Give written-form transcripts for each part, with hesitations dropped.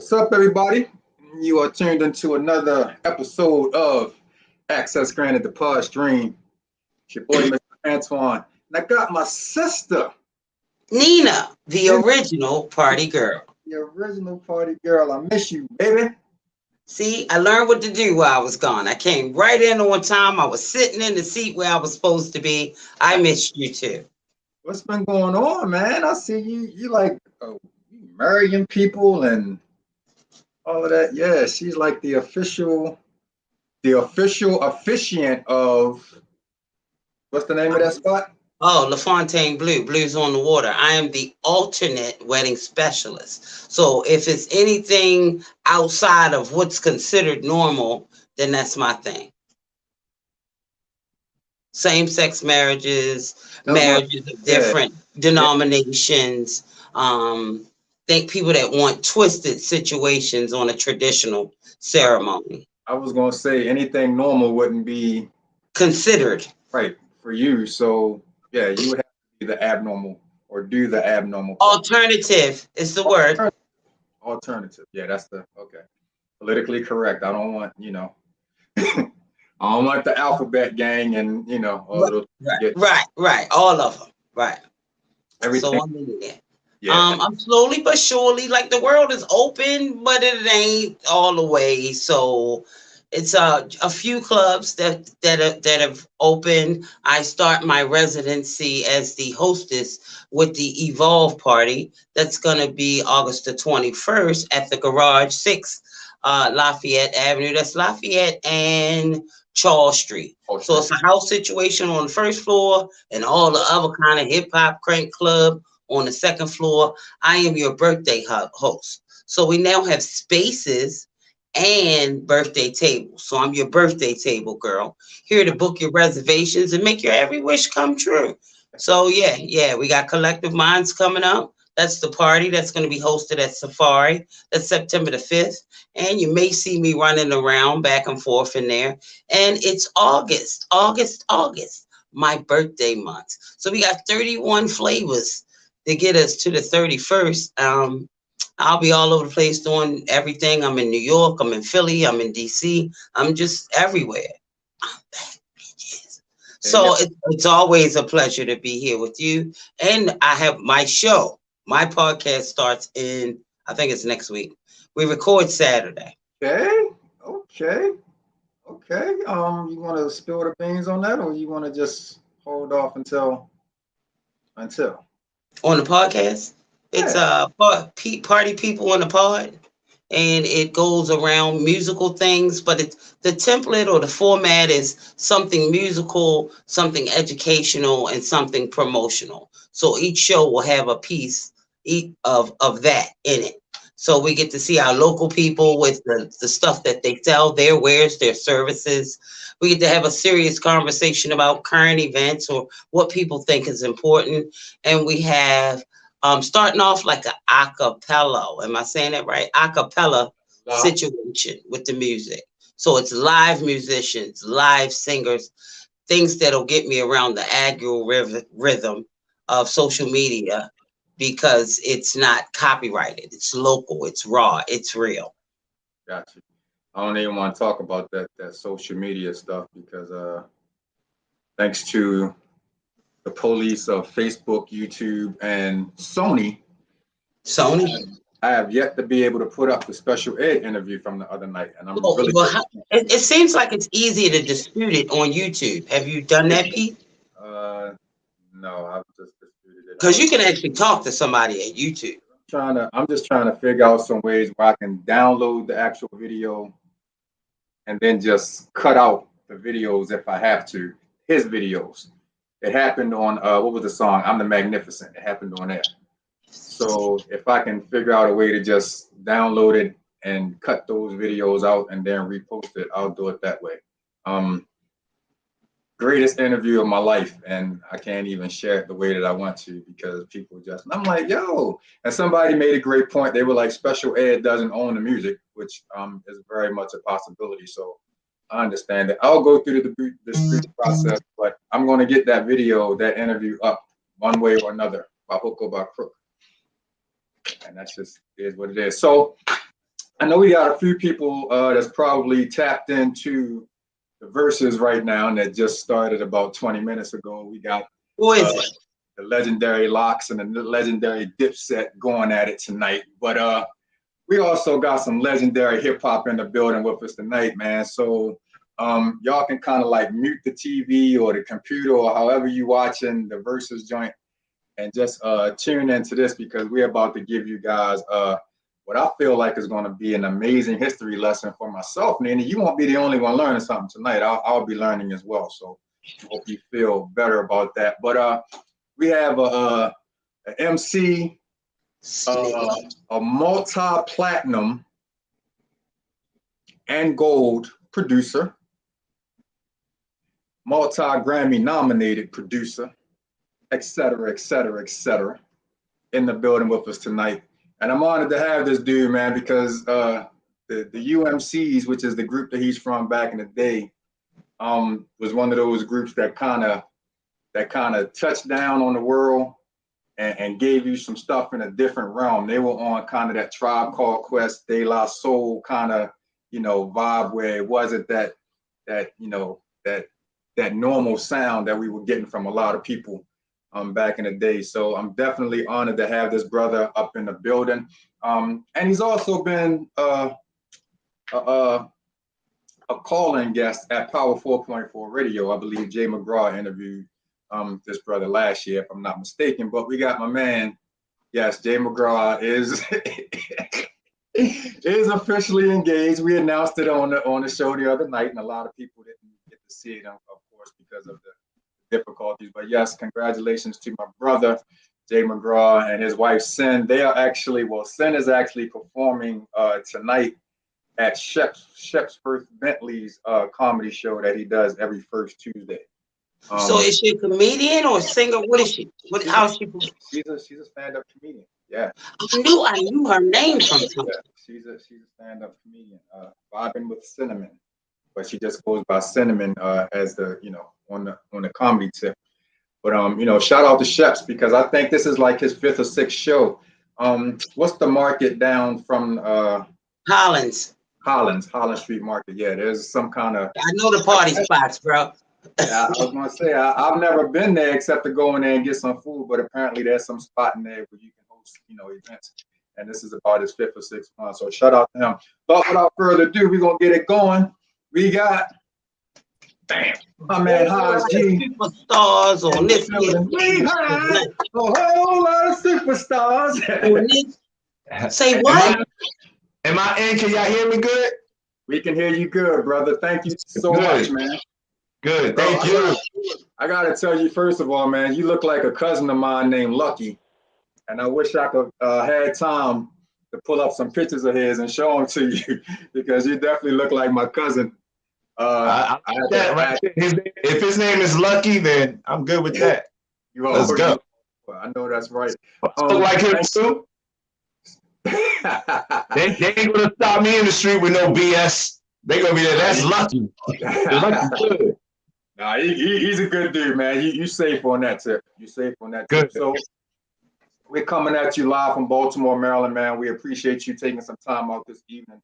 What's up, everybody? You are tuned into another episode of Access Granted the Pod Stream. It's your boy, Mr. Antoine. And I got my sister, Nina, the original party girl. the original party girl. I miss you, baby. See, I learned what to do while I was gone. I came right in on time. I was sitting in the seat where I was supposed to be. I missed you too. What's been going on, man? I see you like you marrying people and all of that. Yeah, she's like the official officiant of what's the name of that spot? Oh, LaFontaine Blue, Blues on the Water. I am the alternate wedding specialist. So if it's anything outside of what's considered normal, then that's my thing. Same-sex marriages, marriages of different denominations. Think people that want twisted situations on a traditional ceremony. I was gonna say anything normal wouldn't be Considered. right for you. So yeah, you would have to be the abnormal or do the abnormal part. Alternative is the word. Alternative. Yeah, that's the okay. Politically correct. I don't want, I don't like the alphabet gang and all those Right. All of them. Right. everything. So I'm in there. Yeah. I'm slowly but surely, like the world is open, but it ain't all the way. So it's a few clubs that have opened. I start my residency as the hostess with the Evolve party. That's gonna be August the 21st at the Garage 6, Lafayette Avenue. That's Lafayette and Charles Street. So it's a house situation on the first floor and all the other kind of hip hop crank club on the second floor. I am your birthday host. So we now have spaces and birthday tables. So I'm your birthday table girl, here to book your reservations and make your every wish come true. So yeah, we got Collective Minds coming up. That's the party that's going to be hosted at Safari. That's September the 5th. And you may see me running around back and forth in there. And it's August, my birthday month. So we got 31 flavors to get us to the 31st. I'll be all over the place doing everything. I'm in New York, I'm in Philly, I'm in DC. I'm just everywhere. I'm back, bitches. So it's always a pleasure to be here with you. And I have my show. My podcast starts I think it's next week. We record Saturday. Okay. You want to spill the beans on that, or you want to just hold off until? On the podcast? It's party people on the pod, and it goes around musical things, but the template or the format is something musical, something educational, and something promotional. So each show will have a piece of that in it. So we get to see our local people with the stuff that they sell, their wares, their services. We get to have a serious conversation about current events or what people think is important. And we have starting off like an acapella. Am I saying that right? Acapella situation with the music. So it's live musicians, live singers, things that'll get me around the rhythm of social media, because it's not copyrighted. It's local. It's raw. It's real. Gotcha. I don't even want to talk about that social media stuff because thanks to the police of Facebook, YouTube, and Sony, I have yet to be able to put up the special ed interview from the other night, and I'm it seems like it's easier to dispute it on YouTube. Have you done that, Pete? No, I've just disputed it. Because you can actually talk to somebody at YouTube. I'm just trying to figure out some ways where I can download the actual video and then just cut out the videos if I have to. His videos. It happened on what was the song? I'm the Magnificent. It happened on there. So if I can figure out a way to just download it and cut those videos out and then repost it, I'll do it that way. Greatest interview of my life, and I can't even share it the way that I want to because people just, I'm like, yo, and somebody made a great point. They were like, special ed doesn't own the music, which is very much a possibility. So I understand it. I'll go through the process, but I'm going to get that video, that interview up one way or another, by hook or by crook. And that's just is what it is. So I know we got a few people that's probably tapped into the verses right now, and that just started about 20 minutes ago. We got Who is uh, it? the legendary Locks and the legendary Dipset going at it tonight. But we also got some legendary hip hop in the building with us tonight, man. So y'all can kind of like mute the TV or the computer or however you watching the verses joint and just tune into this because we're about to give you guys what I feel like is going to be an amazing history lesson for myself. Nina, you won't be the only one learning something tonight. I'll be learning as well. So hope you feel better about that. But we have a MC, a multi-platinum and gold producer, multi-Grammy nominated producer, et cetera, et cetera, et cetera, in the building with us tonight. And I'm honored to have this dude, man, because the UMCs, which is the group that he's from back in the day, was one of those groups that kind of touched down on the world and gave you some stuff in a different realm. They were on kind of that Tribe Called Quest, De La Soul kind of, vibe where it wasn't that normal sound that we were getting from a lot of people back in the day. So I'm definitely honored to have this brother up in the building. And he's also been a call-in guest at Power 4.4 Radio. I believe Jay McGraw interviewed this brother last year, if I'm not mistaken. But we got my man, yes, Jay McGraw is is officially engaged. We announced it on the show the other night, and a lot of people didn't get to see it, of course, because of the difficulties. But yes, congratulations to my brother, Jay McGraw, and his wife, Sin. They are actually, Sin is actually performing tonight at Shep's First Bentley's comedy show that he does every first Tuesday. So is she a comedian or a singer? What is she? How is she? She's a stand-up comedian. Yeah. I knew her name from something. Yeah, she's a stand-up comedian, vibing with Cinnamon, but she just goes by Cinnamon as the on the comedy tip. But shout out to Sheps because I think this is like his fifth or sixth show. What's the market down from Hollins Street Market? Yeah, there's some kind of. I know the party spots, bro. Yeah, I was gonna say I've never been there except to go in there and get some food, but apparently there's some spot in there where you can host, events. And this is about his fifth or sixth one. So shout out to him. But without further ado, we're gonna get it going. We got my man Haas G. Superstars on this. A whole lot of superstars. Say what? Am I in? Can y'all hear me good? We can hear you good, brother. Thank you so much, man. Good, thank you. I gotta tell you, first of all, man, you look like a cousin of mine named Lucky, and I wish I could had time to pull up some pictures of his and show them to you because you definitely look like my cousin. If his name is Lucky, then I'm good with that. Let's go. I know that's right. Look like him too. they ain't gonna stop me in the street with no BS. They gonna be there. That's Lucky. Lucky good. Nah, he's a good dude, man. You safe on that tip. You safe on that tip. Good. So we're coming at you live from Baltimore, Maryland, man. We appreciate you taking some time out this evening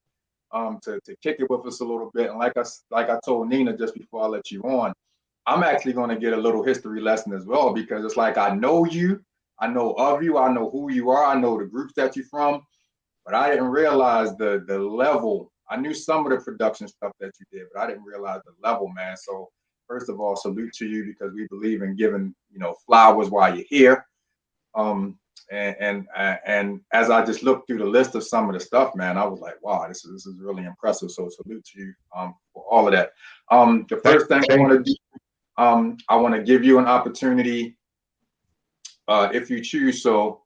to kick it with us a little bit. And like I told Nina just before I let you on, I'm actually going to get a little history lesson as well because it's like I know you, I know of you, I know who you are, I know the groups that you're from, but I didn't realize the level. I knew some of the production stuff that you did, but I didn't realize the level, man. So first of all, salute to you because we believe in giving, flowers while you're here. And as I just looked through the list of some of the stuff, man, I was like, wow, this is really impressive. So salute to you for all of that. The first thing I want to do, I want to give you an opportunity, if you choose. So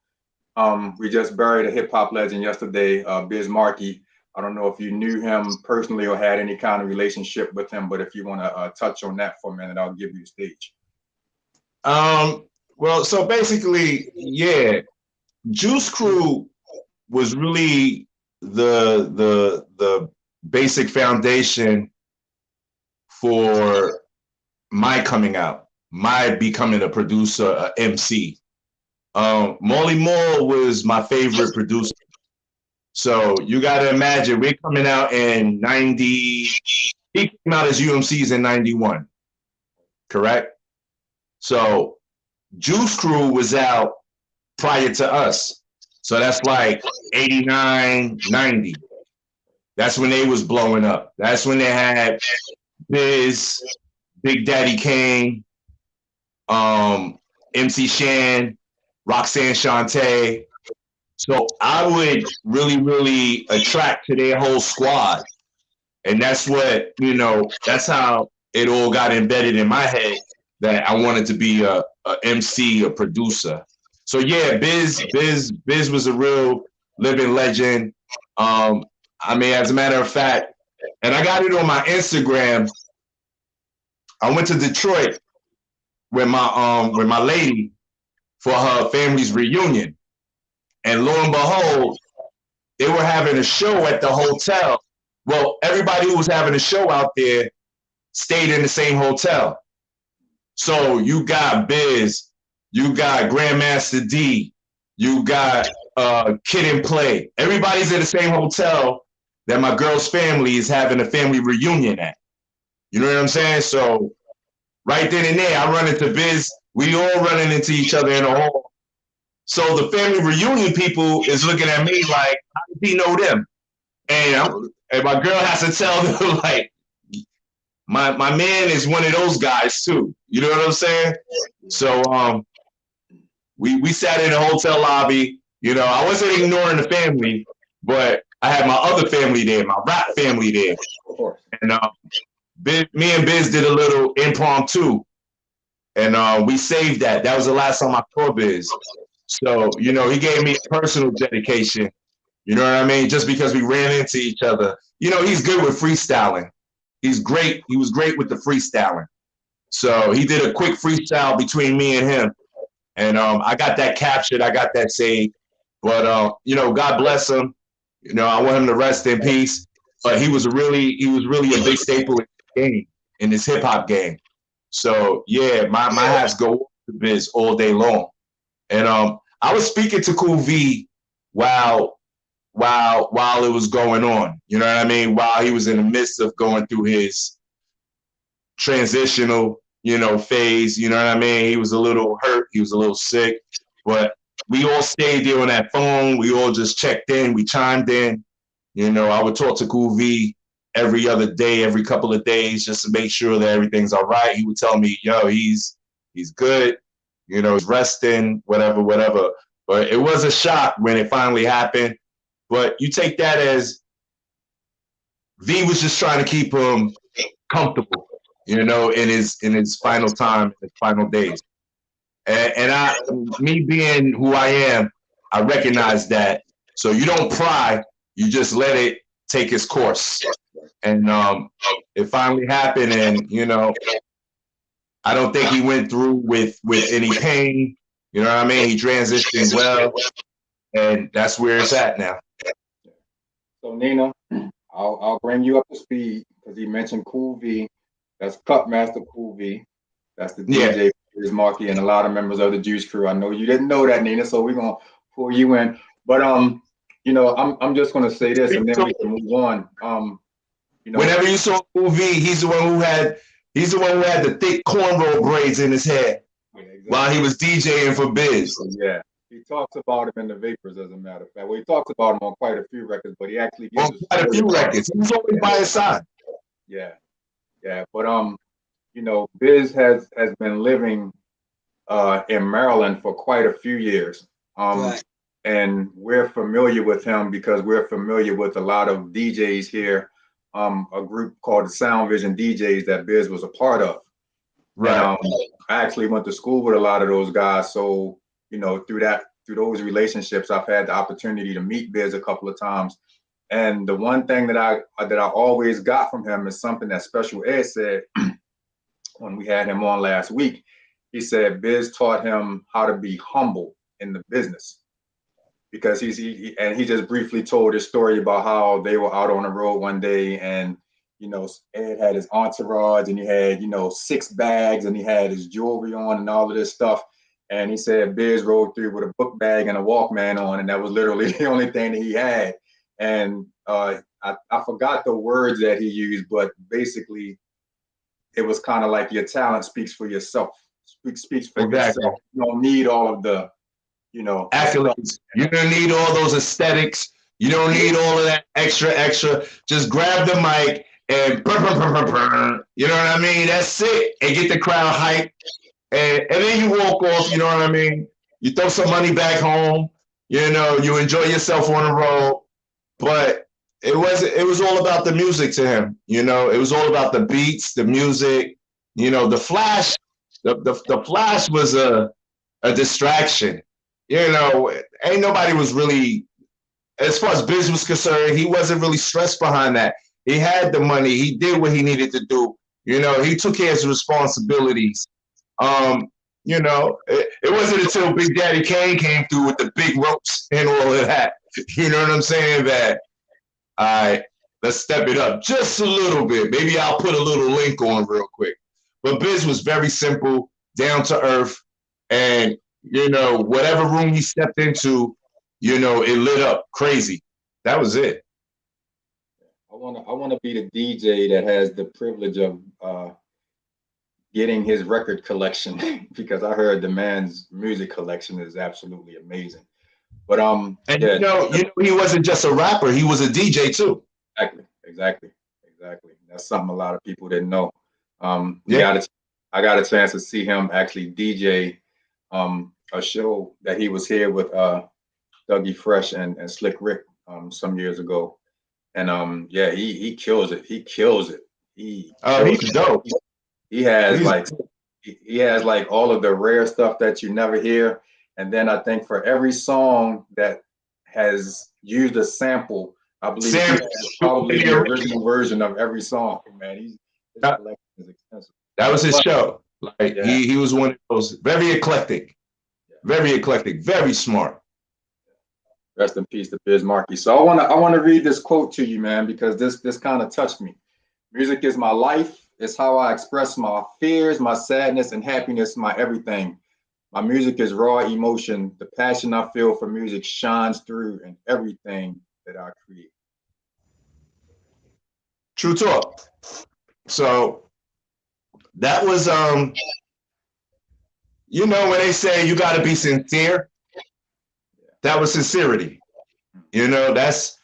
we just buried a hip hop legend yesterday, Biz Markie. I don't know if you knew him personally or had any kind of relationship with him, but if you want to touch on that for a minute, I'll give you the stage. Well, so basically, yeah, Juice Crew was really the basic foundation for my coming out, my becoming a producer, a MC. Molly Moore was my favorite producer So you got to imagine we're coming out in 90. He came out as UMCs in 91, correct? So Juice Crew was out prior to us. So that's like 89, 90. That's when they was blowing up. That's when they had Biz, Big Daddy Kane, MC Shan, Roxanne Shante. So I would really, really attract to their whole squad. And that's what, that's how it all got embedded in my head that I wanted to be a MC, a producer. So yeah, Biz was a real living legend. I mean, as a matter of fact, and I got it on my Instagram. I went to Detroit with my lady for her family's reunion. And lo and behold, they were having a show at the hotel. Well, everybody who was having a show out there stayed in the same hotel. So you got Biz, you got Grandmaster D, you got Kid and Play. Everybody's in the same hotel that my girl's family is having a family reunion at. You know what I'm saying? So right then and there, I run into Biz. We all running into each other in the hall. So the family reunion people is looking at me like, how does he know them? And my girl has to tell them, like, my man is one of those guys too. You know what I'm saying? So we sat in the hotel lobby. I wasn't ignoring the family, but I had my other family there, my rap family there. Of course. And me and Biz did a little impromptu. And we saved that. That was the last time I saw Biz. So, he gave me a personal dedication. You know what I mean? Just because we ran into each other. He's good with freestyling. He's great. He was great with the freestyling. So he did a quick freestyle between me and him. And I got that captured. I got that saved. But, God bless him. I want him to rest in peace. But he was really a big staple in the game, in this hip hop game. So, yeah, my hats go to Biz all day long. And I was speaking to Cool V while it was going on. You know what I mean? While he was in the midst of going through his transitional, phase. You know what I mean? He was a little hurt. He was a little sick. But we all stayed there on that phone. We all just checked in. We chimed in. I would talk to Cool V every other day, every couple of days, just to make sure that everything's all right. He would tell me, yo, he's good. He's resting, whatever. But it was a shock when it finally happened. But you take that as V was just trying to keep him comfortable, in his final time, his final days. And me being who I am, I recognize that. So you don't pry, you just let it take its course. And it finally happened, and I don't think he went through with any pain. You know what I mean? He transitioned well, and that's where it's at now. So Nina, I'll bring you up to speed because he mentioned Cool V. That's Cutmaster Cool V. That's the DJ for Marky and a lot of members of the Juice Crew. I know you didn't know that, Nina, so we're gonna pull you in. But I'm just gonna say this, and then we can move on. Whenever you saw Cool V, he's the one who had the thick cornrow braids in his hair while he was DJing for Biz. Yeah. He talks about him in the Vapors, as a matter of fact. Well, he talks about him on quite a few records, but he actually gives on quite a few records. He was always by his side. Yeah. But Biz has been living in Maryland for quite a few years. Right. And we're familiar with him because we're familiar with a lot of DJs here. A group called the Sound Vision DJs that Biz was a part of. Right. And, I actually went to school with a lot of those guys, so through those relationships, I've had the opportunity to meet Biz a couple of times. And the one thing that I always got from him is something that Special Ed said when we had him on last week. He said Biz taught him how to be humble in the business, because he just briefly told his story about how they were out on the road one day, and Ed had his entourage, and he had 6 bags, and he had his jewelry on and all of this stuff. And he said Biz rode through with a book bag and a Walkman on, and that was literally the only thing that he had. and I forgot the words that he used, but basically it was kind of like your talent speaks for yourself. Speaks for Exactly. itself. You don't need all of the, you know, Accolades. You don't need all those aesthetics. You don't need all of that extra. Just grab the mic and you know what I mean? That's it. And get the crowd hyped. And then you walk off, you know what I mean? You throw some money back home, you know, you enjoy yourself on the road. But it was all about the music to him, you know, it was all about the beats, the music, you know, the flash, the flash was a distraction. You know, ain't nobody was really, as far as business was concerned, he wasn't really stressed behind that. He had the money, he did what he needed to do. You know, he took care of his responsibilities. Um, you know, it wasn't until Big Daddy Kane came through with the big ropes and all of that. You know what I'm saying? That I let's step it up just a little bit. Maybe I'll put a little link on real quick. But Biz was very simple, down to earth, and you know, whatever room he stepped into, you know, it lit up crazy. That was it. I wanna be the DJ that has the privilege of getting his record collection because I heard the man's music collection is absolutely amazing. But And yeah, you know, he wasn't just a rapper; he was a DJ too. exactly. That's something a lot of people didn't know. We Yeah. got a, I got a chance to see him actually DJ a show that he was here with Dougie Fresh and Slick Rick some years ago. And yeah, he kills it. He kills it. He Oh, kills he's it. dope. He has He's like he has like all of the rare stuff that you never hear. And then I think for every song that has used a sample, I believe he Sam. has probably the original version of every song. Man, his That collection is extensive. was his But show. Like yeah, he was one of those yeah. very eclectic, very smart. Rest in peace to Biz Markie. So I wanna read this quote to you, man, because this kind of touched me. Music is my life. It's how I express my fears, my sadness, and happiness, my everything. My music is raw emotion. The passion I feel for music shines through in everything that I create. True talk. So that was you know, when they say you got to be sincere, that was sincerity. You know, that's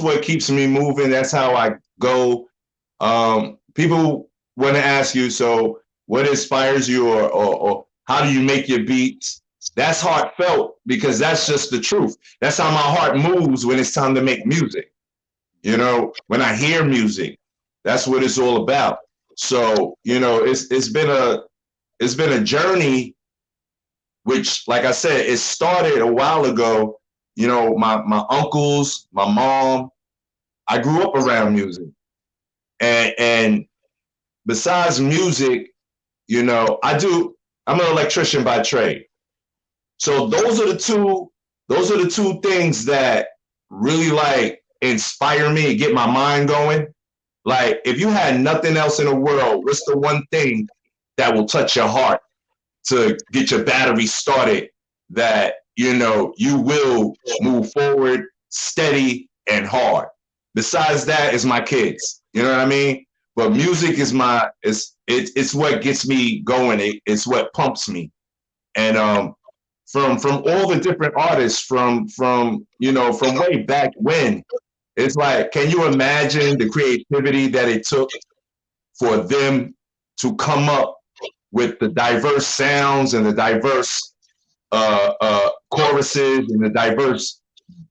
what keeps me moving. That's how I go. People want to ask you, so what inspires you, or how do you make your beats? That's heartfelt because that's just the truth. That's how my heart moves when it's time to make music. You know, when I hear music, that's what it's all about. So, you know, it's been a journey, which, like I said, it started a while ago. You know, my uncles, my mom, I grew up around music. And besides music, you know, I'm an electrician by trade. So those are the two things that really like inspire me and get my mind going. Like if you had nothing else in the world, what's the one thing that will touch your heart to get your battery started, that you know you will move forward steady and hard? Besides that is my kids. You know what I mean? But music is it's what gets me going. It's what pumps me. And from all the different artists from you know from way back when, it's like, can you imagine the creativity that it took for them to come up with the diverse sounds and the diverse choruses and the diverse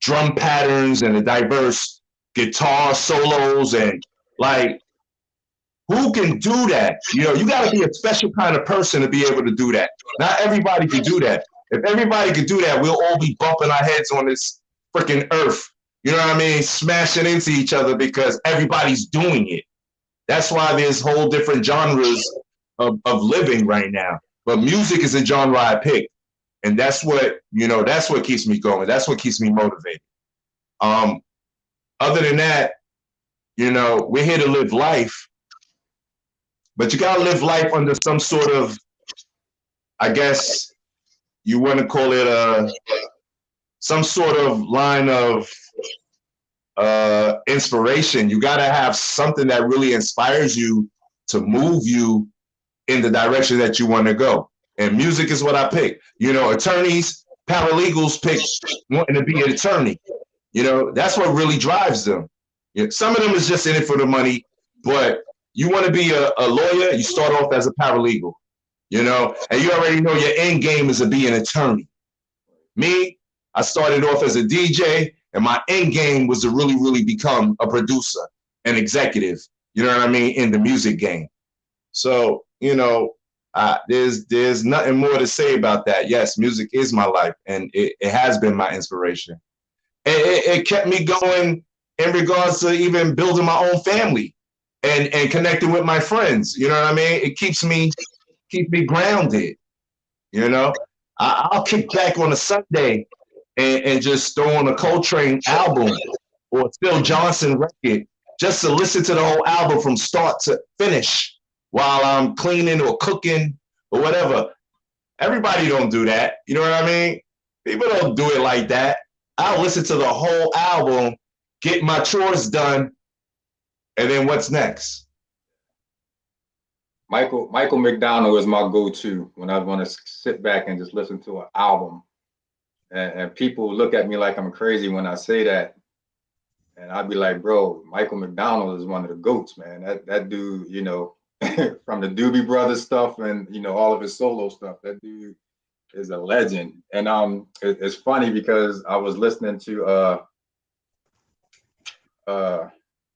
drum patterns and the diverse guitar solos, and like, who can do that? You know, you got to be a special kind of person to be able to do that. Not everybody can do that. If everybody could do that, we'll all be bumping our heads on this freaking earth. You know what I mean? Smashing into each other because everybody's doing it. That's why there's whole different genres of living right now. But music is a genre I pick. And that's what, you know, that's what keeps me going. That's what keeps me motivated. Um, Other than that, you know, we're here to live life, but you gotta live life under some sort of, I guess you want to call it some sort of line of inspiration. You got to have something that really inspires you to move you in the direction that you want to go. And music is what I pick. You know, attorneys, paralegals pick wanting to be an attorney. You know, that's what really drives them. You know, some of them is just in it for the money, but you want to be a lawyer, you start off as a paralegal, you know, and you already know your end game is to be an attorney. Me, I started off as a DJ, and my end game was to really, really become a producer, an executive, you know what I mean, in the music game. So, you know, there's nothing more to say about that. Yes, music is my life, and it has been my inspiration. It kept me going in regards to even building my own family and connecting with my friends. You know what I mean? It keeps me grounded. You know, I'll kick back on a Sunday and just throw on a Coltrane album or a Phil Johnson record just to listen to the whole album from start to finish while I'm cleaning or cooking or whatever. Everybody don't do that. You know what I mean? People don't do it like that. I'll listen to the whole album, get my chores done, and then what's next? Michael McDonald is my go-to when I want to sit back and just listen to an album. And people look at me like I'm crazy when I say that. And I'd be like, bro, Michael McDonald is one of the GOATs, man. That dude, you know, from the Doobie Brothers stuff and, you know, all of his solo stuff, that dude is a legend. And it's funny because I was listening to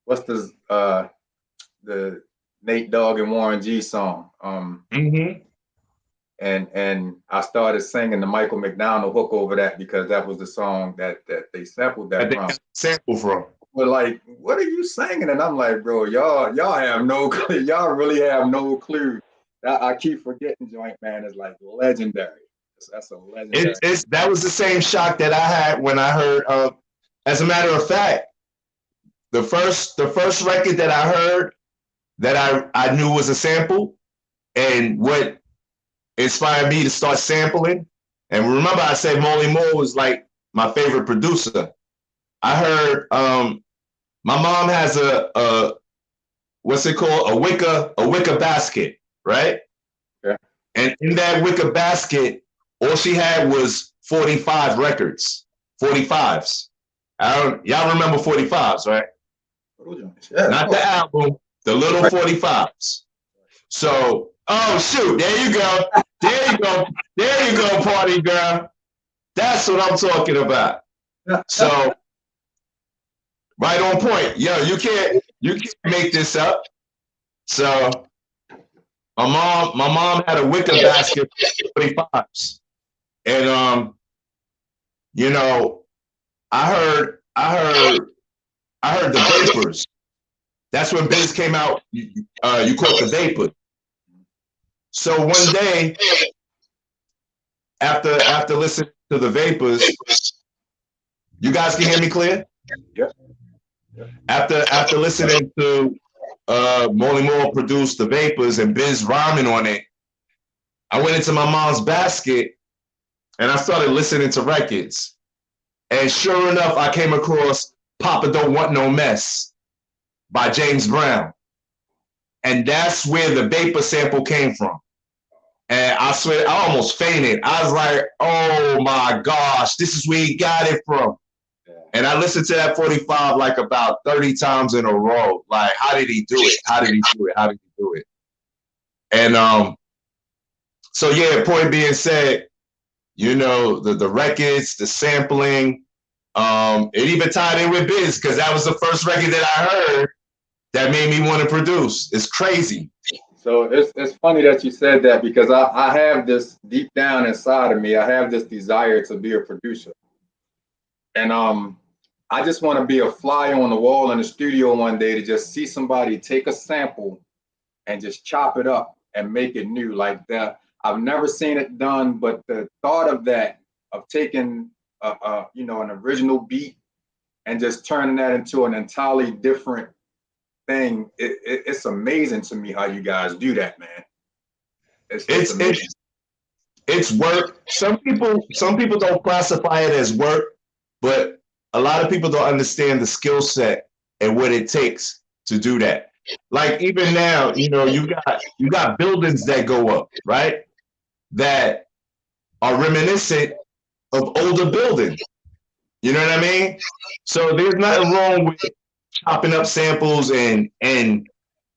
what's this the Nate Dogg and Warren G song. And I started singing the Michael McDonald hook over that because that was the song that they sampled that from. Sample from. But like, what are you singing? And I'm like, bro, y'all have no clue. Y'all really have no clue. I keep forgetting Joint Man is like legendary. That's a legendary. That was the same shock that I had when I heard. As a matter of fact, the first record that I heard that I knew was a sample, and what inspired me to start sampling. And remember, I said Molly Moore was like my favorite producer. I heard my mom has a what's it called? A wicker basket, right? Yeah. And in that wicker basket, all she had was 45 records, 45s. Y'all remember 45s, right? Yeah, not the album, the little 45s. So, oh shoot, there you go. There you go, party girl. That's what I'm talking about. So, right on point. Yo, you can't make this up. So, my mom had a wicker basket of 45s. And you know, I heard the Vapors. That's when Biz came out. You caught the Vapor. So one day, after listening to the Vapors, you guys can hear me clear? Yeah. After listening to Molly Moore produce the Vapors and Biz rhyming on it, I went into my mom's basket and I started listening to records. And sure enough, I came across Papa Don't Want No Mess by James Brown. And that's where the Vapor sample came from. And I swear, I almost fainted. I was like, oh my gosh, this is where he got it from. Yeah. And I listened to that 45 like about 30 times in a row. Like, how did he do it? How did he do it? How did he do it? And so yeah, point being said, you know, the records, the sampling, it even tied in with Biz because that was the first record that I heard that made me want to produce. It's crazy. So it's funny that you said that because I have this deep down inside of me, I have this desire to be a producer. And I just want to be a fly on the wall in the studio one day to just see somebody take a sample and just chop it up and make it new like that. I've never seen it done, but the thought of that, of taking you know, an original beat and just turning that into an entirely different thing, it's amazing to me how you guys do that, man. It's work. Some people don't classify it as work, but a lot of people don't understand the skill set and what it takes to do that. Like even now, you know, you got buildings that go up, right? That are reminiscent of older buildings. You know what I mean? So there's nothing wrong with chopping up samples and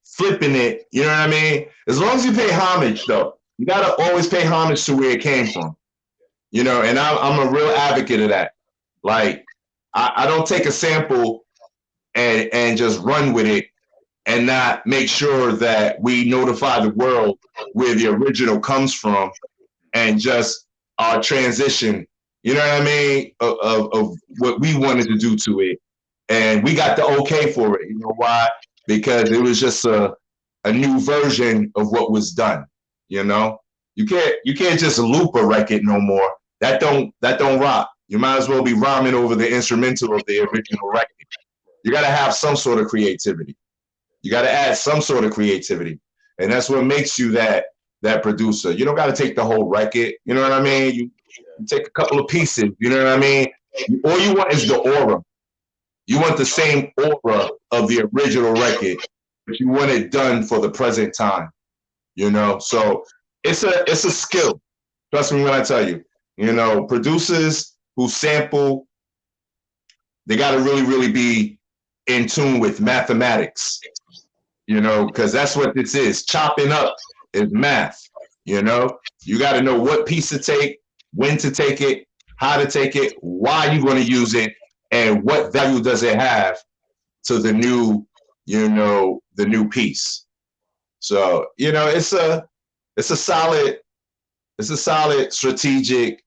flipping it. You know what I mean? As long as you pay homage, though, you gotta always pay homage to where it came from. You know, and I'm a real advocate of that. Like, I don't take a sample and just run with it and not make sure that we notify the world where the original comes from and just our transition, you know what I mean, of what we wanted to do to it. And we got the okay for it. You know why? Because it was just a new version of what was done. You know, you can't just loop a record no more. That don't rock. You might as well be rhyming over the instrumental of the original record. You got to have some sort of creativity. You got to add some sort of creativity, and that's what makes you that producer. You don't got to take the whole record. You know what I mean? You take a couple of pieces. You know what I mean? All you want is the aura. You want the same aura of the original record, but you want it done for the present time. You know, so it's a skill. Trust me when I tell you. You know, producers who sample, they got to really be in tune with mathematics. You know, because that's what this is. Chopping up is math. You know, you got to know what piece to take, when to take it, how to take it, why you're going to use it, and what value does it have to the new, you know, the new piece. So, you know, it's a solid strategic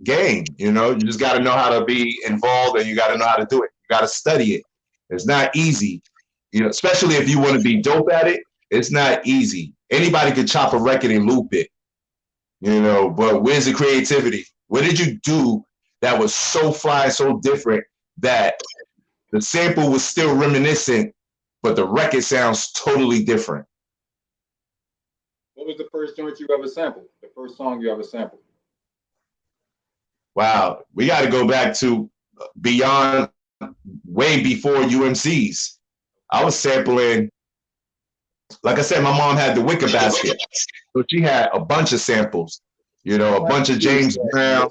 game. You know, you just got to know how to be involved, and you got to know how to do it. You got to study it. It's not easy. You know, especially if you want to be dope at it, it's not easy. Anybody could chop a record and loop it, you know, but where's the creativity? What did you do that was so fly, so different that the sample was still reminiscent, but the record sounds totally different? What was the first joint you ever sampled? The first song you ever sampled? Wow, we got to go back to beyond, way before UMCs. I was sampling, like I said, my mom had the Wicker Basket. So she had a bunch of samples, you know, a bunch of James Brown,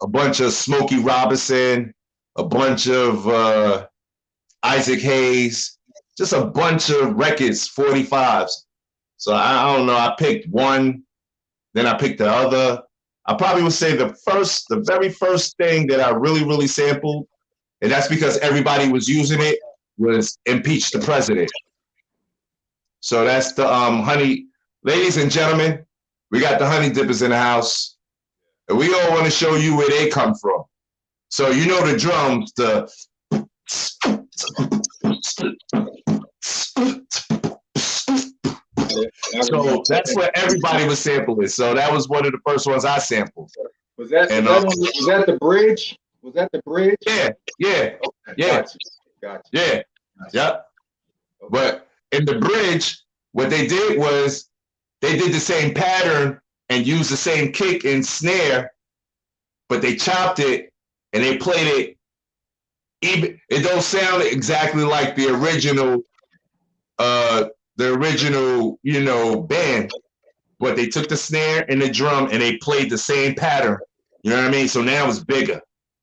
a bunch of Smokey Robinson, a bunch of Isaac Hayes, just a bunch of records, 45s. So I don't know, I picked one, then I picked the other. I probably would say the very first thing that I really sampled, and that's because everybody was using it, was Impeach the President. So that's the honey. Ladies and gentlemen, we got the honey dippers in the house, and we all want to show you where they come from. So you know the drums, the so that's what everybody was sampling. So that was one of the first ones I sampled. Was that the bridge? Was that the bridge? Yeah. Okay, Yeah. Gotcha. Yeah. Yep. But in the bridge, what they did was they did the same pattern and used the same kick and snare, but they chopped it and they played it. Even it don't sound exactly like the original, you know, band, but they took the snare and the drum and they played the same pattern. You know what I mean? So now it's bigger.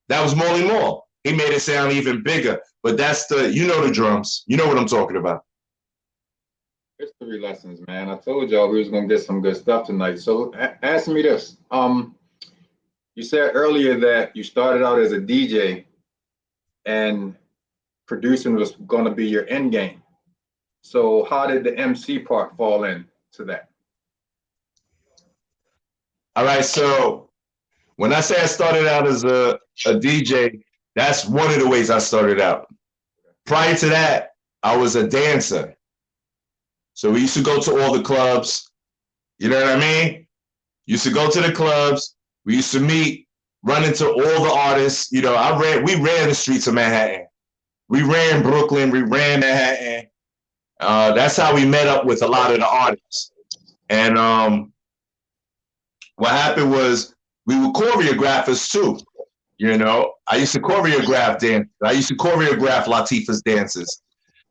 That was Molly Moore. He made it sound even bigger. But that's you know the drums. You know what I'm talking about. History lessons, man. I told y'all we was gonna get some good stuff tonight. So ask me this. You said earlier that you started out as a DJ and producing was gonna be your end game. So how did the MC part fall into that? All right, so when I say I started out as a DJ, that's one of the ways I started out. Prior to that, I was a dancer. So we used to go to all the clubs. You know what I mean? Used to go to the clubs. We used to meet, run into all the artists. You know, we ran the streets of Manhattan. We ran Brooklyn. We ran Manhattan. That's how we met up with a lot of the artists. And what happened was we were choreographers too. You know, I used to choreograph dance. I used to choreograph Latifah's dances.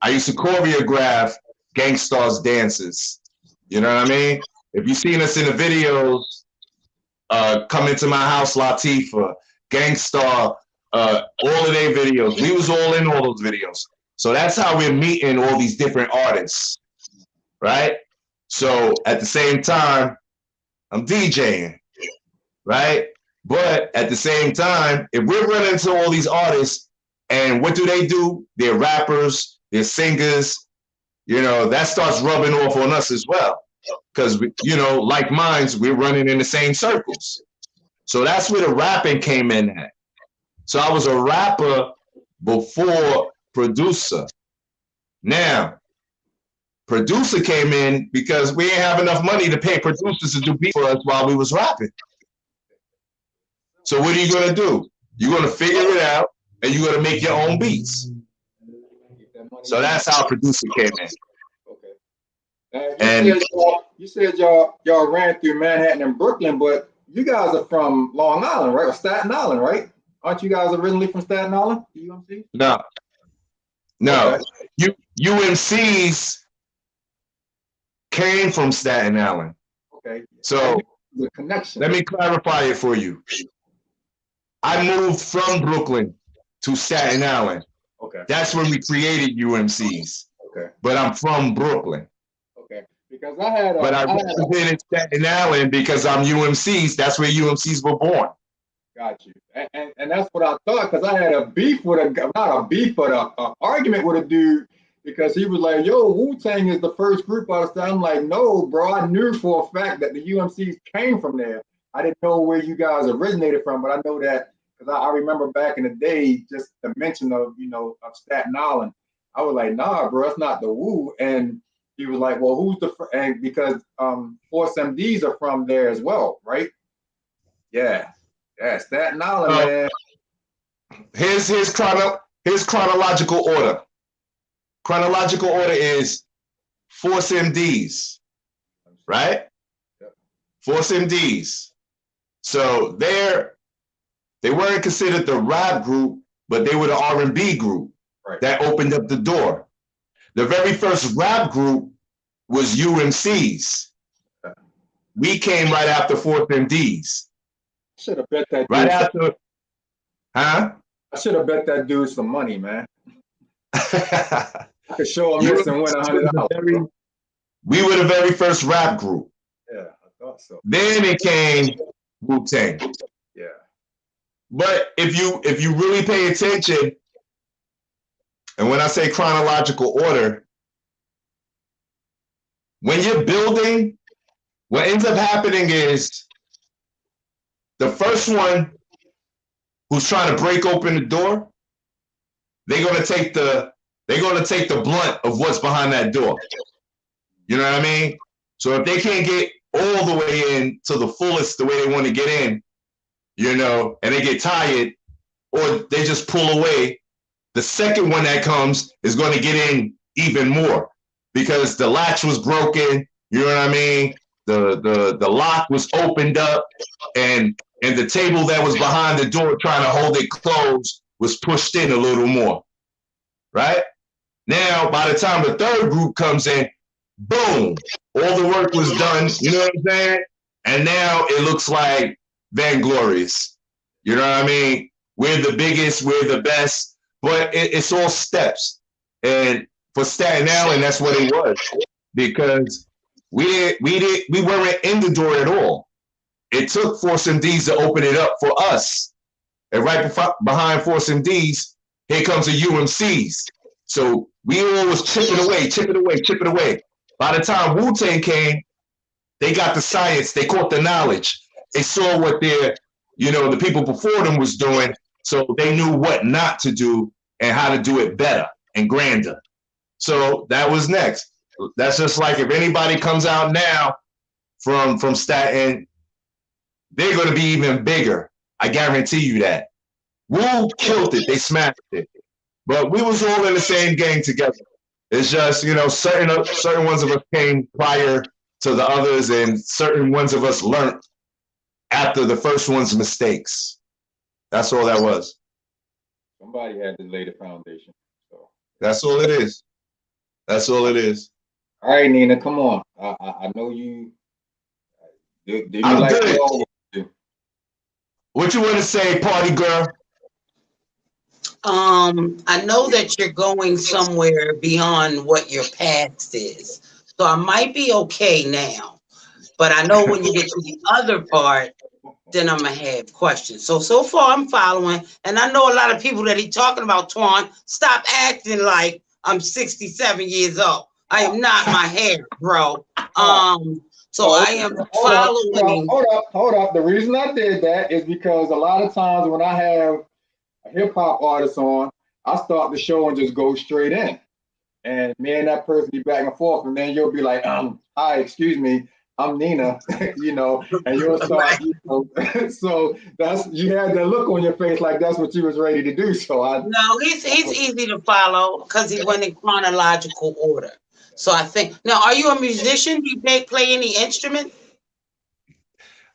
I used to choreograph Gangstar's dances. You know what I mean? If you've seen us in the videos, Come Into My House, Latifah, Gangstar, all of their videos, we was all in all those videos. So that's how we're meeting all these different artists, right? So at the same time, I'm DJing, right? But at the same time, if we're running into all these artists, and what do? They're rappers, they're singers, you know, that starts rubbing off on us as well. Because, you know, like minds, we're running in the same circles. So that's where the rapping came in at. So I was a rapper before producer. Now, producer came in because we didn't have enough money to pay producers to do beats for us while we was rapping. So what are you going to do? You're going to figure it out, and you're going to make your own beats. So that's how producer came in. Okay. You said y'all ran through Manhattan and Brooklyn, but you guys are from Long Island, right? Or Staten Island, right? Aren't you guys originally from Staten Island? UMC? No. Okay. UMCs came from Staten Island. Okay. So the connection. Let me clarify it for you. I moved from Brooklyn to Staten Island. Okay. That's when we created UMCs. Okay. But I'm from Brooklyn. Okay. Because I represented Staten Island because I'm UMCs. That's where UMCs were born. Got you. And that's what I thought, because I had a beef with not a beef, but a argument with a dude, because he was like, yo, Wu-Tang is the first group out of Staten. I'm like, no, bro, I knew for a fact that the UMCs came from there. I didn't know where you guys originated from, but I know that because I remember back in the day, just the mention of, of Staten Island. I was like, nah, bro, it's not the Wu. And he was like, well, who's and because Force MDs are from there as well, right? Yeah. Yeah, Staten Island, man. Here's chronological order. Chronological order is Force MDs, right? Yep. Force MDs. So they weren't considered the rap group, but they were the R&B group that opened up the door. The very first rap group was UMCs. We came right after Force MDs. Should have bet that dude. Right after, huh? I should have bet that dude some money, man. I could show him this and win $100. We were the very first rap group. Yeah, I thought so. Then it came Wu-Tang. Yeah. But if you really pay attention, and when I say chronological order, when you're building, what ends up happening is the first one who's trying to break open the door, they're gonna take the blunt of what's behind that door. You know what I mean? So if they can't get all the way in to the fullest the way they want to get in, and they get tired, or they just pull away, the second one that comes is going to get in even more because the latch was broken. You know what I mean? The lock was opened up, and the table that was behind the door trying to hold it closed was pushed in a little more, right? Now, by the time the third group comes in, boom, all the work was done, you know what I'm saying? And now it looks like Vainglorious. You know what I mean? We're the biggest, we're the best, but it's all steps. And for Staten Island, that's what it was, because we weren't in the door at all. It took Force MDs to open it up for us. And right behind Force MDs, here comes the UMCs. So we all was chipping away. By the time Wu-Tang came, they got the science, they caught the knowledge. They saw what the people before them was doing, so they knew what not to do and how to do it better and grander. So that was next. That's just like if anybody comes out now from Staten, they're going to be even bigger. I guarantee you that. Wu killed it. They smashed it. But we was all in the same gang together. It's just, certain ones of us came prior to the others, and certain ones of us learned after the first one's mistakes. That's all that was. Somebody had to lay the foundation. So That's all it is. That's all it is. all right, Nina, come on. I know you. Do you I'm like good. we always do? What you want to say, party girl? I know that you're going somewhere beyond what your past is. So I might be okay now. But I know when you get to the other part, then I'm gonna have questions. So far I'm following, and I know a lot of people that he talking about. Twan, stop acting like I'm 67 years old. I am not my hair, bro. So I am following. Hold up. The reason I did that is because a lot of times when I have a hip hop artist on, I start the show and just go straight in. And me and that person be back and forth, and then you'll be like, hi, excuse me, I'm Nina, and you'll start, so that's you had that look on your face like that's what you was ready to do. So No, he's easy to follow because he went in chronological order. So I think now, are you a musician? Do you play any instrument?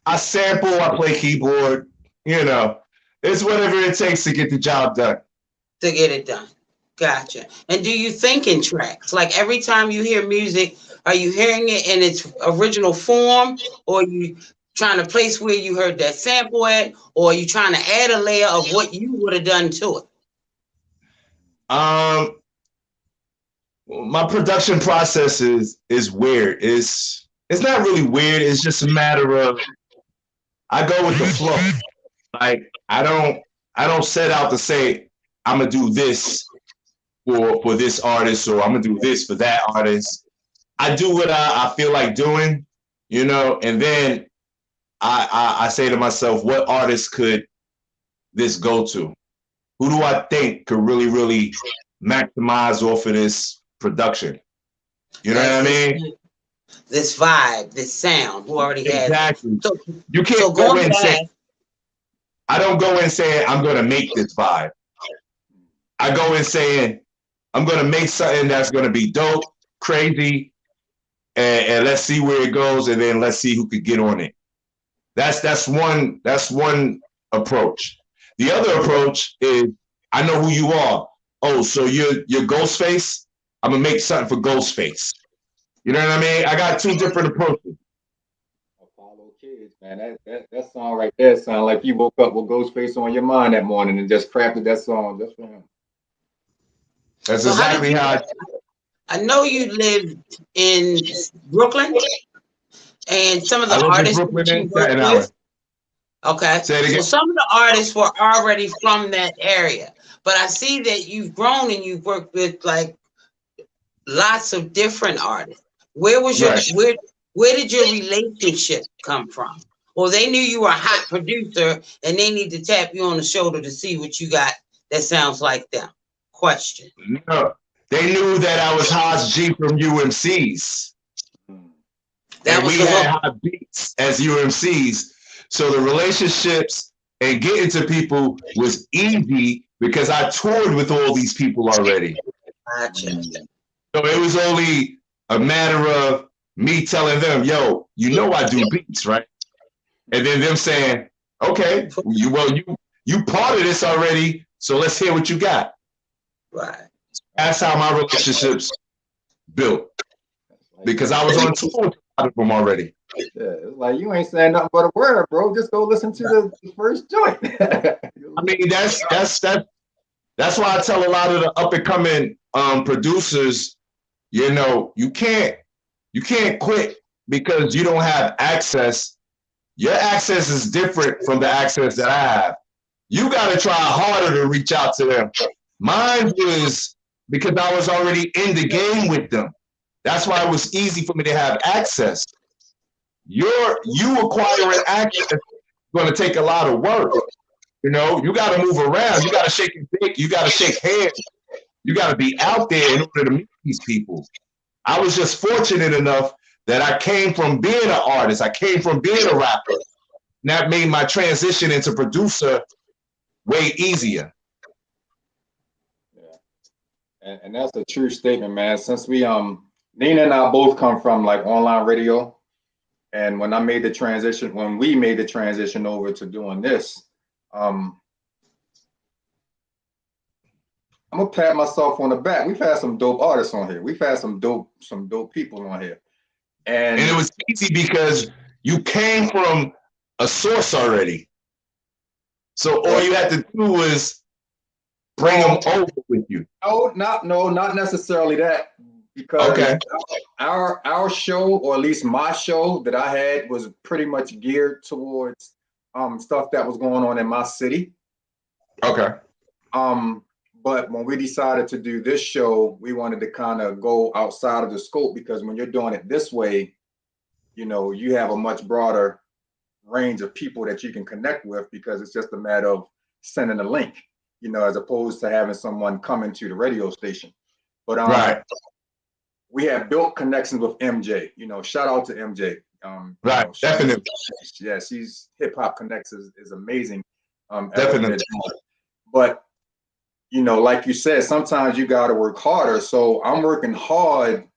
I sample, I play keyboard, it's whatever it takes to get the job done. To get it done. Gotcha. And do you think in tracks? Like every time you hear music, are you hearing it in its original form, or are you trying to place where you heard that sample at, or are you trying to add a layer of what you would have done to it? My production process is weird. It's not really weird. It's just a matter of I go with the flow. Like I don't set out to say I'm gonna do this for this artist or I'm gonna do this for that artist. I do what I feel like doing, and then I say to myself, what artist could this go to? Who do I think could really, really maximize off of this production? You know what I mean? This vibe, this sound, who already has exactly. So, you can't go in and say, I don't go in saying I'm going to make this vibe. I go in saying I'm going to make something that's going to be dope, crazy, and let's see where it goes, and then let's see who could get on it. That's one approach. The other approach is I know who you are. Oh, so you're Ghostface? I'm gonna make something for Ghostface. You know what I mean? I got two different approaches. Apollo Kids, man, that song right there sound like you woke up with Ghostface on your mind that morning and just crafted that song just for him. That's exactly how I know you lived in Brooklyn, and some of the artists that you worked with. Okay, so some of the artists were already from that area, but I see that you've grown and you've worked with like lots of different artists. Where was your where did your relationship come from? Well, they knew you were a hot producer and they need to tap you on the shoulder to see what you got that sounds like them. Question. No, they knew that I was Haas G from UMCs. And we had hot beats as UMCs. So the relationships and getting to people was easy because I toured with all these people already. Gotcha. So it was only a matter of me telling them, yo, I do beats, right? And then them saying, okay, you part of this already, so let's hear what you got. Right. That's how my relationships built. Because I was on tour with a lot of them already. Yeah, it's like you ain't saying nothing but a word, bro. Just go listen to the first joint. I mean, that's why I tell a lot of the up and coming producers, you can't quit because you don't have access. Your access is different from the access that I have. You got to try harder to reach out to them. Mine was because I was already in the game with them. That's why it was easy for me to have access. You acquiring access is going to take a lot of work. You got to move around. You got to shake and bake. You got to shake hands. You got to be out there in order to meet these people. I was just fortunate enough that I came from being an artist. I came from being a rapper. And that made my transition into producer way easier. Yeah. And that's a true statement, man. Since we Nina and I both come from like online radio. And when we made the transition over to doing this, I'm gonna pat myself on the back. We've had some dope artists on here. We've had some dope people on here. And it was easy because you came from a source already. So all you had to do was bring them over with you. Not necessarily that. Because our show, or at least my show that I had, was pretty much geared towards stuff that was going on in my city. Okay. But when we decided to do this show, we wanted to kind of go outside of the scope, because when you're doing it this way, you know, you have a much broader range of people that you can connect with, because it's just a matter of sending a link, you know, as opposed to having someone come into the radio station. But right. We have built connections with MJ. You know, shout out to MJ. Right, definitely. Yeah, she's Hip Hop Connects is amazing. Definitely. But you know, like you said, sometimes you got to work harder. So I'm working hard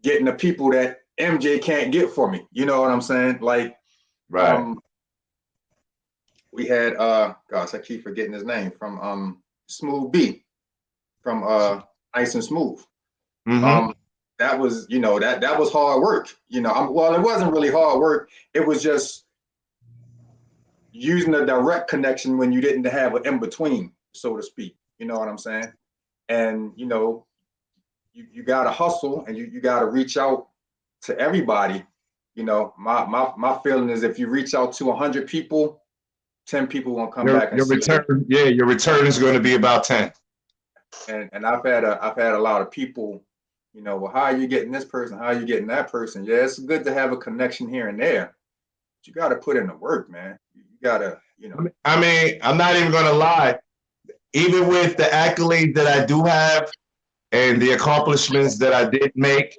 getting the people that MJ can't get for me. You know what I'm saying? Like, right. We had gosh, I keep forgetting his name, from Smooth B, from Ice and Smooth. Mm-hmm. That was, you know, that was hard work. You know, well, it wasn't really hard work. It was just using a direct connection when you didn't have an in between, so to speak. You know what I'm saying? And you know, you got to hustle, and you got to reach out to everybody. You know, my feeling is, if you reach out to 100 people, 10 people won't come back. Your return, your return is going to be about 10. And I've had a lot of people, you know, well, how are you getting this person? How are you getting that person? Yeah, it's good to have a connection here and there, but you got to put in the work, man. You got to, you know. I mean, I'm not even going to lie. Even with the accolades that I do have and the accomplishments that I did make,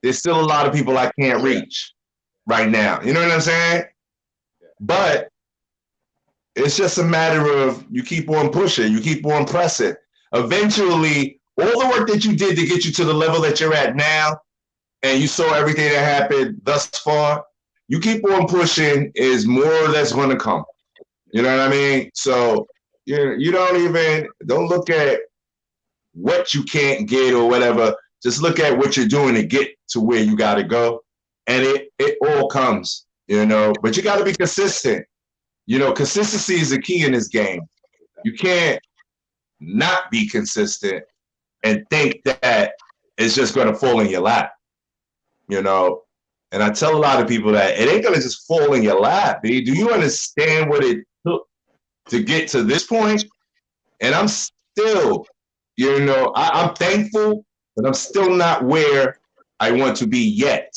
there's still a lot of people I can't reach right now. You know what I'm saying? But it's just a matter of you keep on pushing, you keep on pressing. Eventually, all the work that you did to get you to the level that you're at now, and you saw everything that happened thus far, you keep on pushing, is more that's going to come. You know what I mean? So you don't look at what you can't get or whatever. Just look at what you're doing to get to where you got to go. And it all comes, you know, but you got to be consistent. You know, consistency is the key in this game. You can't not be consistent and think that it's just going to fall in your lap, you know. And I tell a lot of people that it ain't going to just fall in your lap, B. Do you understand what it took to get to this point? And I'm still, you know, I'm thankful, but I'm still not where I want to be yet.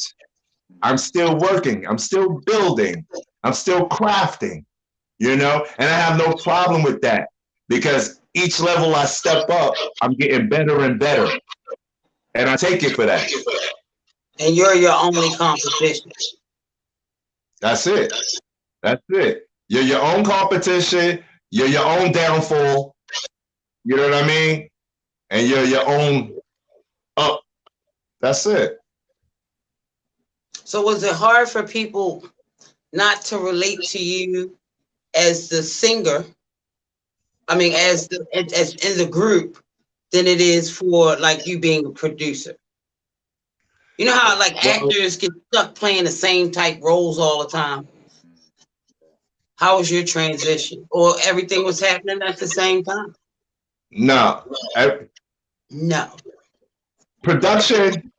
I'm still working. I'm still building. I'm still crafting, you know, and I have no problem with that, because each level I step up, I'm getting better and better. And I take it for that. And you're your only competition. That's it. That's it. You're your own competition. You're your own downfall. You know what I mean? And you're your own up. That's it. So was it hard for people not to relate to you as the singer? I mean, as in the group, than it is for like you being a producer? You know how like actors get stuck playing the same type roles all the time? How was your transition? Or everything was happening at the same time? No. No. Production,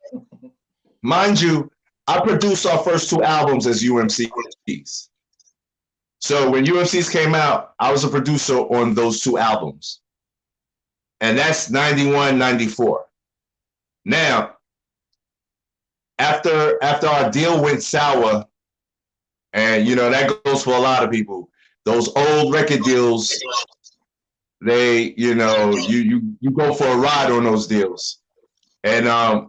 mind you, I produced our first 2 albums as UMCs. So when UMCs came out, I was a producer on those 2 albums. And that's 91, 94. Now, after our deal went sour, and you know, that goes for a lot of people, those old record deals, they, you know, you go for a ride on those deals. And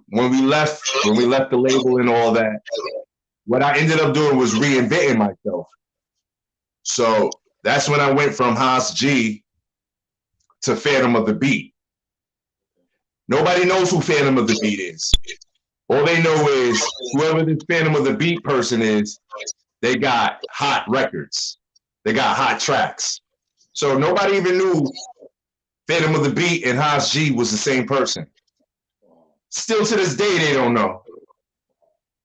when we left the label and all that, what I ended up doing was reinventing myself. So that's when I went from Haas G to Phantom of the Beat. Nobody knows who Phantom of the Beat is. All they know is whoever this Phantom of the Beat person is, they got hot records. They got hot tracks. So nobody even knew Phantom of the Beat and Haas G was the same person. Still to this day, they don't know.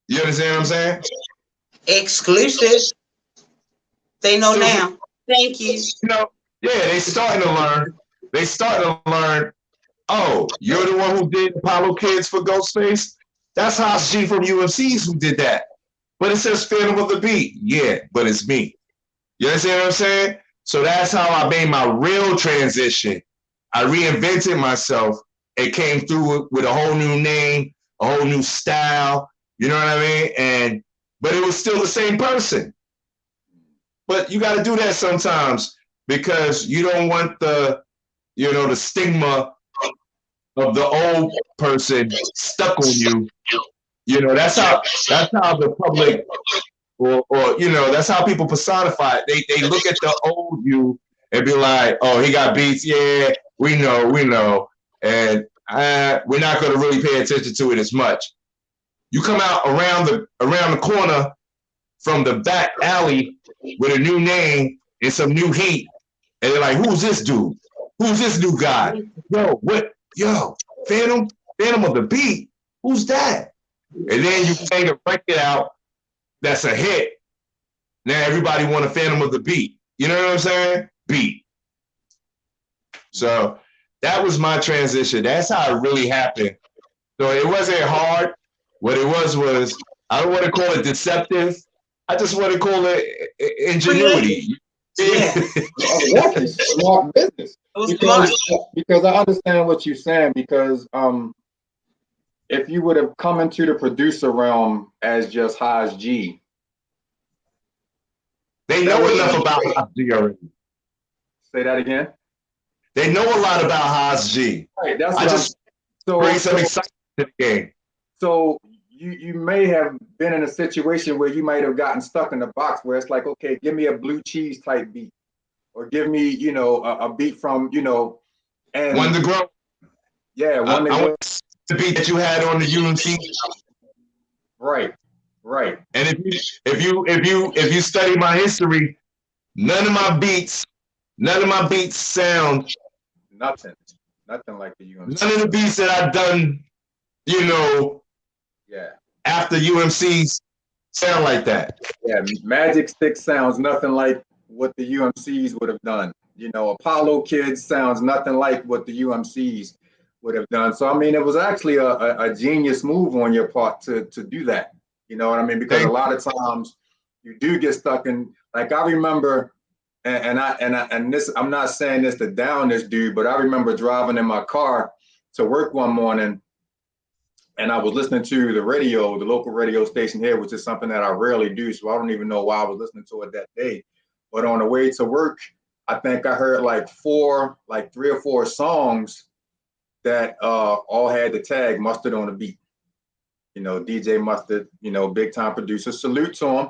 You understand what I'm saying? Exclusive. They know Still, now. Thank you. you know, yeah, they starting to learn. They starting to learn. Oh, you're the one who did Apollo Kids for Ghostface? That's Haas G from UMC's who did that. But it says Phantom of the Beat. Yeah, but it's me. You understand what I'm saying? So that's how I made my real transition. I reinvented myself. It came through with a whole new name, a whole new style. You know what I mean? But it was still the same person. But you got to do that sometimes because you don't want the stigma of the old person stuck on you. You know, that's how the public or that's how people personify it. They look at the old you and be like, oh, he got beats. Yeah, we know. And we're not going to really pay attention to it as much. You come out around the corner from the back alley with a new name and some new heat, and they're like, who's this dude? Who's this new guy? Yo, what? Yo, Phantom of the Beat. Who's that? And then you bang a record out that's a hit. Now everybody want a Phantom of the Beat. You know what I'm saying? Beat. So that was my transition. That's how it really happened. So it wasn't hard. What it was, I don't want to call it deceptive. I just want to call it ingenuity. Yeah. That's smart business. Because I understand what you're saying. Because if you would have come into the producer realm as just Haas G, they know enough about Haas G already. Say that again. They know a lot about Haas G. Right, that's I just bring some excitement to the game. So you may have been in a situation where you might have gotten stuck in a box where it's like, okay, give me a blue cheese type beat, or give me, a beat from, and One to Grow. Yeah, One to Grow. The beat that you had on the UMC. Right. And if you study my history, none of my beats sound nothing like the UMC. None of the beats that I've done, after UMC's sound like that. Yeah, Magic Stick sounds nothing like what the UMCs would have done. Apollo Kids sounds nothing like what the UMCs would have done. So, I mean, it was actually a genius move on your part to do that. You know what I mean? Because a lot of times you do get stuck in, like, I remember, and this, I'm not saying this to down this dude, but I remember driving in my car to work one morning, and I was listening to the radio, the local radio station here, which is something that I rarely do. So I don't even know why I was listening to it that day. But on the way to work, I think I heard like 3 or 4 songs that all had the tag Mustard on the beat. DJ Mustard, big time producer. Salute to him.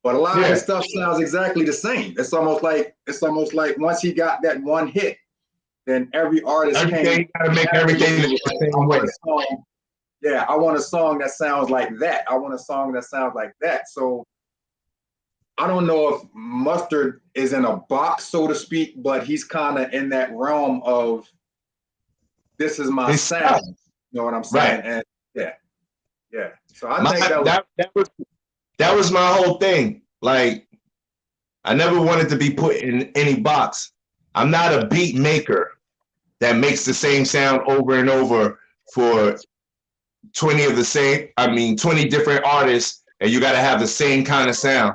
But a lot of his stuff sounds exactly the same. It's almost like once he got that one hit, then every artist came. Got to make everything the same way. Yeah, I want a song that sounds like that. I want a song that sounds like that. So I don't know if Mustard is in a box, so to speak, but he's kind of in that realm of this is my sound. You know what I'm saying? Right. And yeah. So I think that was my whole thing. Like, I never wanted to be put in any box. I'm not a beat maker that makes the same sound over and over for 20 different artists, and you got to have the same kind of sound.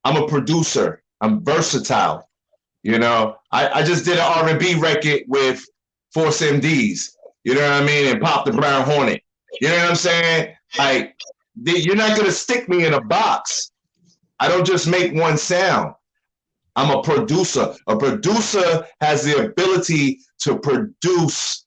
I'm a producer. I'm versatile. I just did an R&B record with Force MDs. You know what I mean? And Pop the Brown Hornet. You know what I'm saying? Like, you're not going to stick me in a box. I don't just make one sound. I'm a producer. A producer has the ability to produce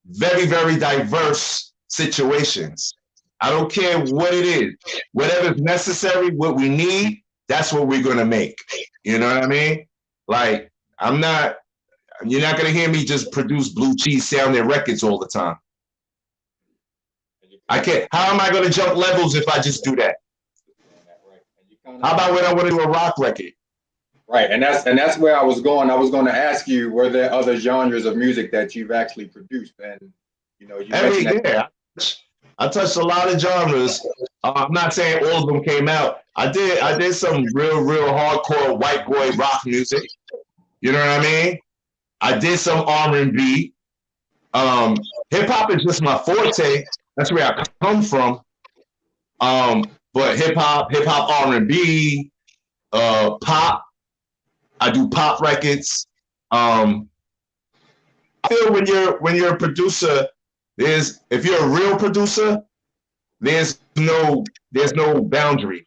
very, very diverse situations. I don't care what it is. Whatever's necessary, what we need, that's what we're going to make. You know what I mean? Like, you're not going to hear me just produce blue cheese sounding records all the time. I can't. How am I going to jump levels if I just do that? How about when I want to do a rock record? Right, and that's where I was going. I was going to ask you, were there other genres of music that you've actually produced? And you know, you mentioned that. Yeah, I touched a lot of genres. I'm not saying all of them came out. I did some real hardcore white boy rock music. You know what I mean? I did some R&B. Hip hop is just my forte. That's where I come from. But hip hop, R&B, pop. I do pop records. I feel when you're a producer, if you're a real producer, there's no boundary.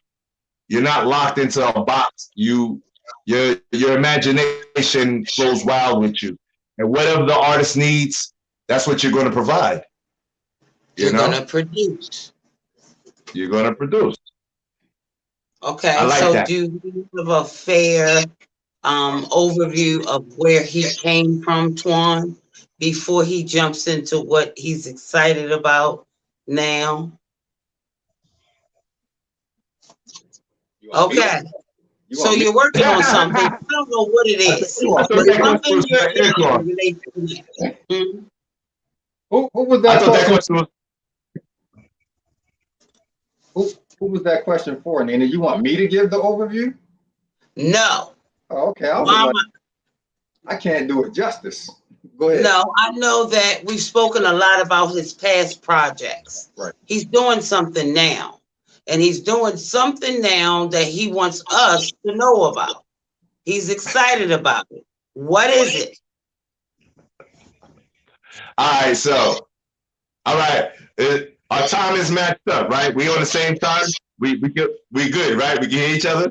You're not locked into a box. Your imagination flows wild with you, and whatever the artist needs, that's what you're going to provide. You're going to produce. You're going to produce. Okay, I like so that. do you have a fair overview of where he came from, Twan, before he jumps into what he's excited about now? Okay. So you're working on something. I don't know what it is. But something you're in. Who was that question? Who was that question for, Nina? You want me to give the overview? No. Oh, okay. I can't do it justice. Go ahead. No, I know that we've spoken a lot about his past projects. Right. He's doing something now. And he's doing something now that he wants us to know about. He's excited about it. What is it? All right. Our time is matched up, right? We on the same time. We good, right? We can hear each other.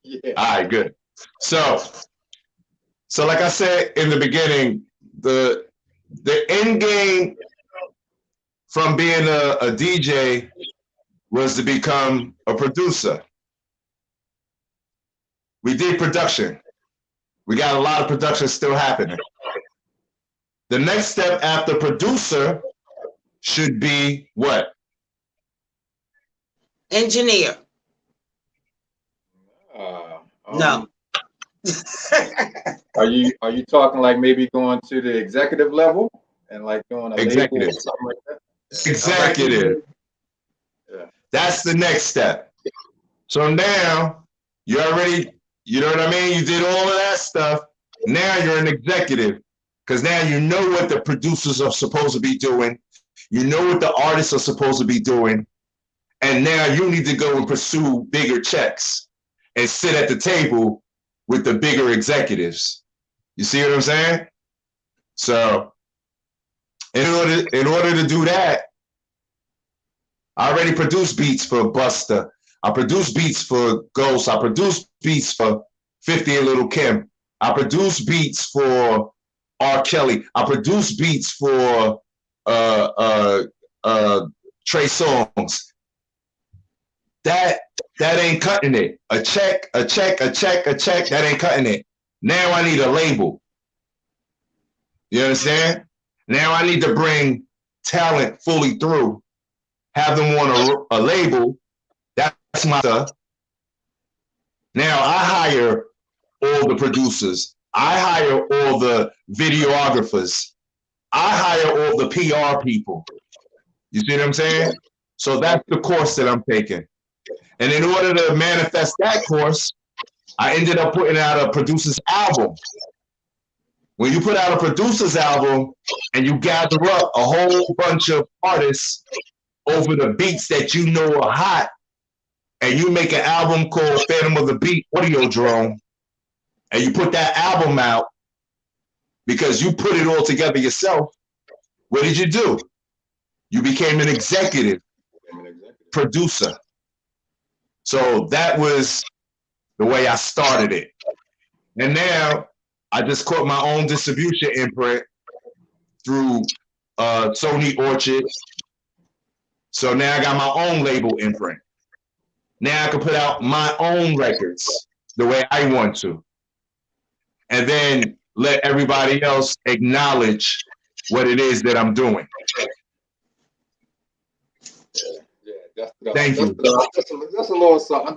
Yeah. All right, good. So like I said in the beginning, the end game from being a DJ was to become a producer. We did production. We got a lot of production still happening. The next step after producer should be what? Engineer. No. Are you talking like maybe going to the executive level and like doing a label or something like that? Executive. Yeah. That's the next step. So now you already, you know what I mean? You did all of that stuff. Now you're an executive because now you know what the producers are supposed to be doing. You know what the artists are supposed to be doing. And now you need to go and pursue bigger checks and sit at the table with the bigger executives. You see what I'm saying? So in order to do that, I already produced beats for Busta. I produced beats for Ghost. I produced beats for 50 and Lil' Kim. I produced beats for R. Kelly. I produced beats for Trey Songz. That ain't cutting it. A check, that ain't cutting it. Now I need a label. You understand? Now I need to bring talent fully through, have them on a label. That's my stuff. Now I hire all the producers. I hire all the videographers. I hire all the PR people. You see what I'm saying? So that's the course that I'm taking. And in order to manifest that course, I ended up putting out a producer's album. When you put out a producer's album and you gather up a whole bunch of artists over the beats that you know are hot, and you make an album called Phantom of the Beat Audiodrome, and you put that album out because you put it all together yourself, what did you do? You became an executive producer. So that was the way I started it. And now I just caught my own distribution imprint through Sony Orchard. So now I got my own label imprint. Now I can put out my own records the way I want to. And then let everybody else acknowledge what it is that I'm doing. Thank you. That's a little something.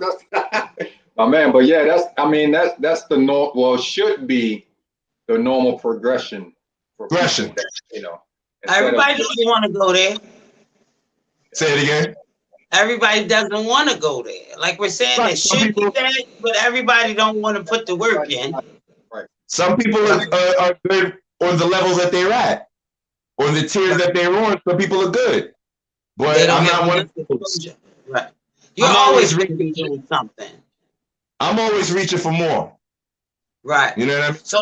My man, but yeah, that's the norm. Well, should be the normal progression for people Progression. that instead of Everybody doesn't want to go there. Say it again. Everybody doesn't want to go there. Like we're saying, Right. it Some should be people, that, but everybody don't want to put the work in. right. some people are good on the levels that they're at, on the tier that they're on. Some people are good, They but don't I'm have not one enough of those. exposure. Right. You're I'm always always going to be reaching. doing something. I'm always reaching for more. Right. You know what I mean? So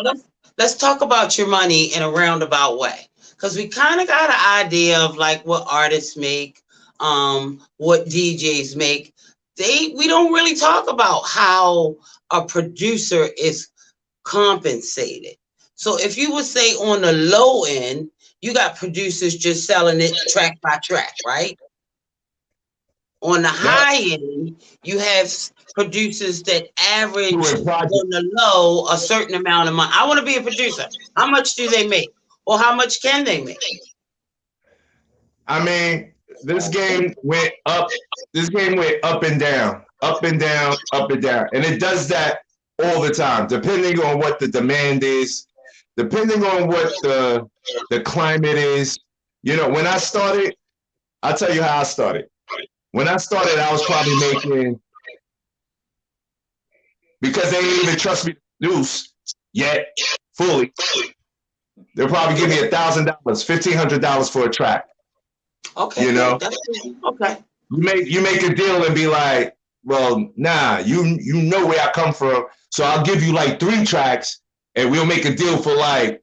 let's talk about your money in a roundabout way, because we kind of got an idea of like what artists make, what DJs make. We don't really talk about how a producer is compensated. So if you would say on the low end, you got producers just selling it track by track, right? On the Yeah. high end, you have producers that average Doing projects. on the low a certain amount of money. I want to be a producer. How much do they make? Or how much can they make? I mean, this game went up. This game went up and down, up and down, up and down, and it does that all the time, depending on what the demand is, depending on what the climate is. You know, when I started, I'll tell you how I started. When I started, I was probably making, because they didn't even trust me to produce yet fully. They'll probably give me $1,000, $1,500 for a track. Okay, You know, okay. you make a deal and be like, well, nah, you know where I come from, so I'll give you like 3 tracks, and we'll make a deal for like,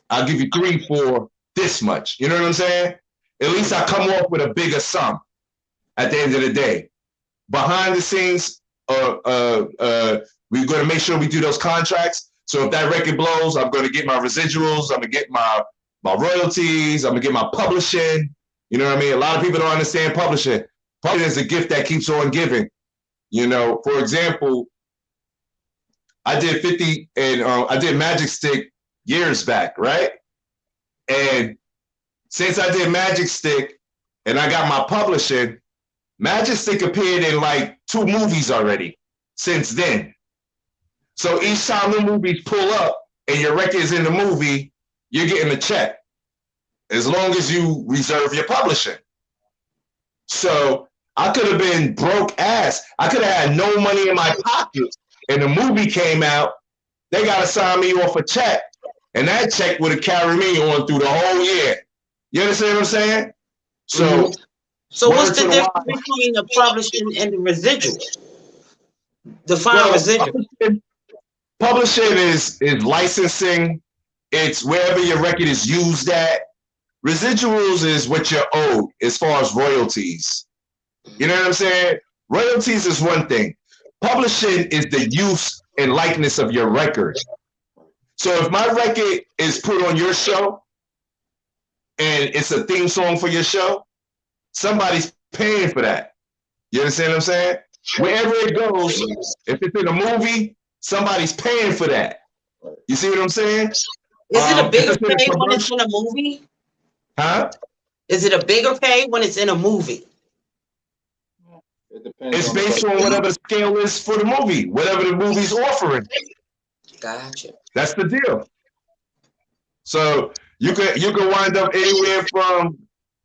I'll give you 3 for this much. You know what I'm saying? At least I come off with a bigger sum at the end of the day. Behind the scenes, we're going to make sure we do those contracts. So if that record blows, I'm going to get my residuals. I'm going to get my royalties. I'm going to get my publishing. You know what I mean? A lot of people don't understand publishing. Publishing is a gift that keeps on giving. You know, for example, I did 50 and I did Magic Stick years back, right? And since I did Magic Stick and I got my publishing, Magic Stick appeared in like 2 movies already since then. So each time the movies pull up and your record is in the movie, you're getting a check, as long as you reserve your publishing. So I could have been broke ass. I could have had no money in my pocket, and the movie came out. They got to sign me off a check, and that check would have carried me on through the whole year. You understand what I'm saying? So, so what's the difference between the publishing and the residual? Define residual. Publishing is licensing. It's wherever your record is used at. Residuals is what you're owed as far as royalties. You know what I'm saying? Royalties is one thing. Publishing is the use and likeness of your record. So if my record is put on your show and it's a theme song for your show, somebody's paying for that. You understand what I'm saying? Wherever it goes, if it's in a movie, somebody's paying for that. You see what I'm saying? Is it a bigger pay when it's commercial, in a movie? huh? Is it a bigger pay when it's in a movie? It depends. It's based on whatever the scale is for the movie, whatever the movie's offering. Gotcha. That's the deal. So you could wind up anywhere from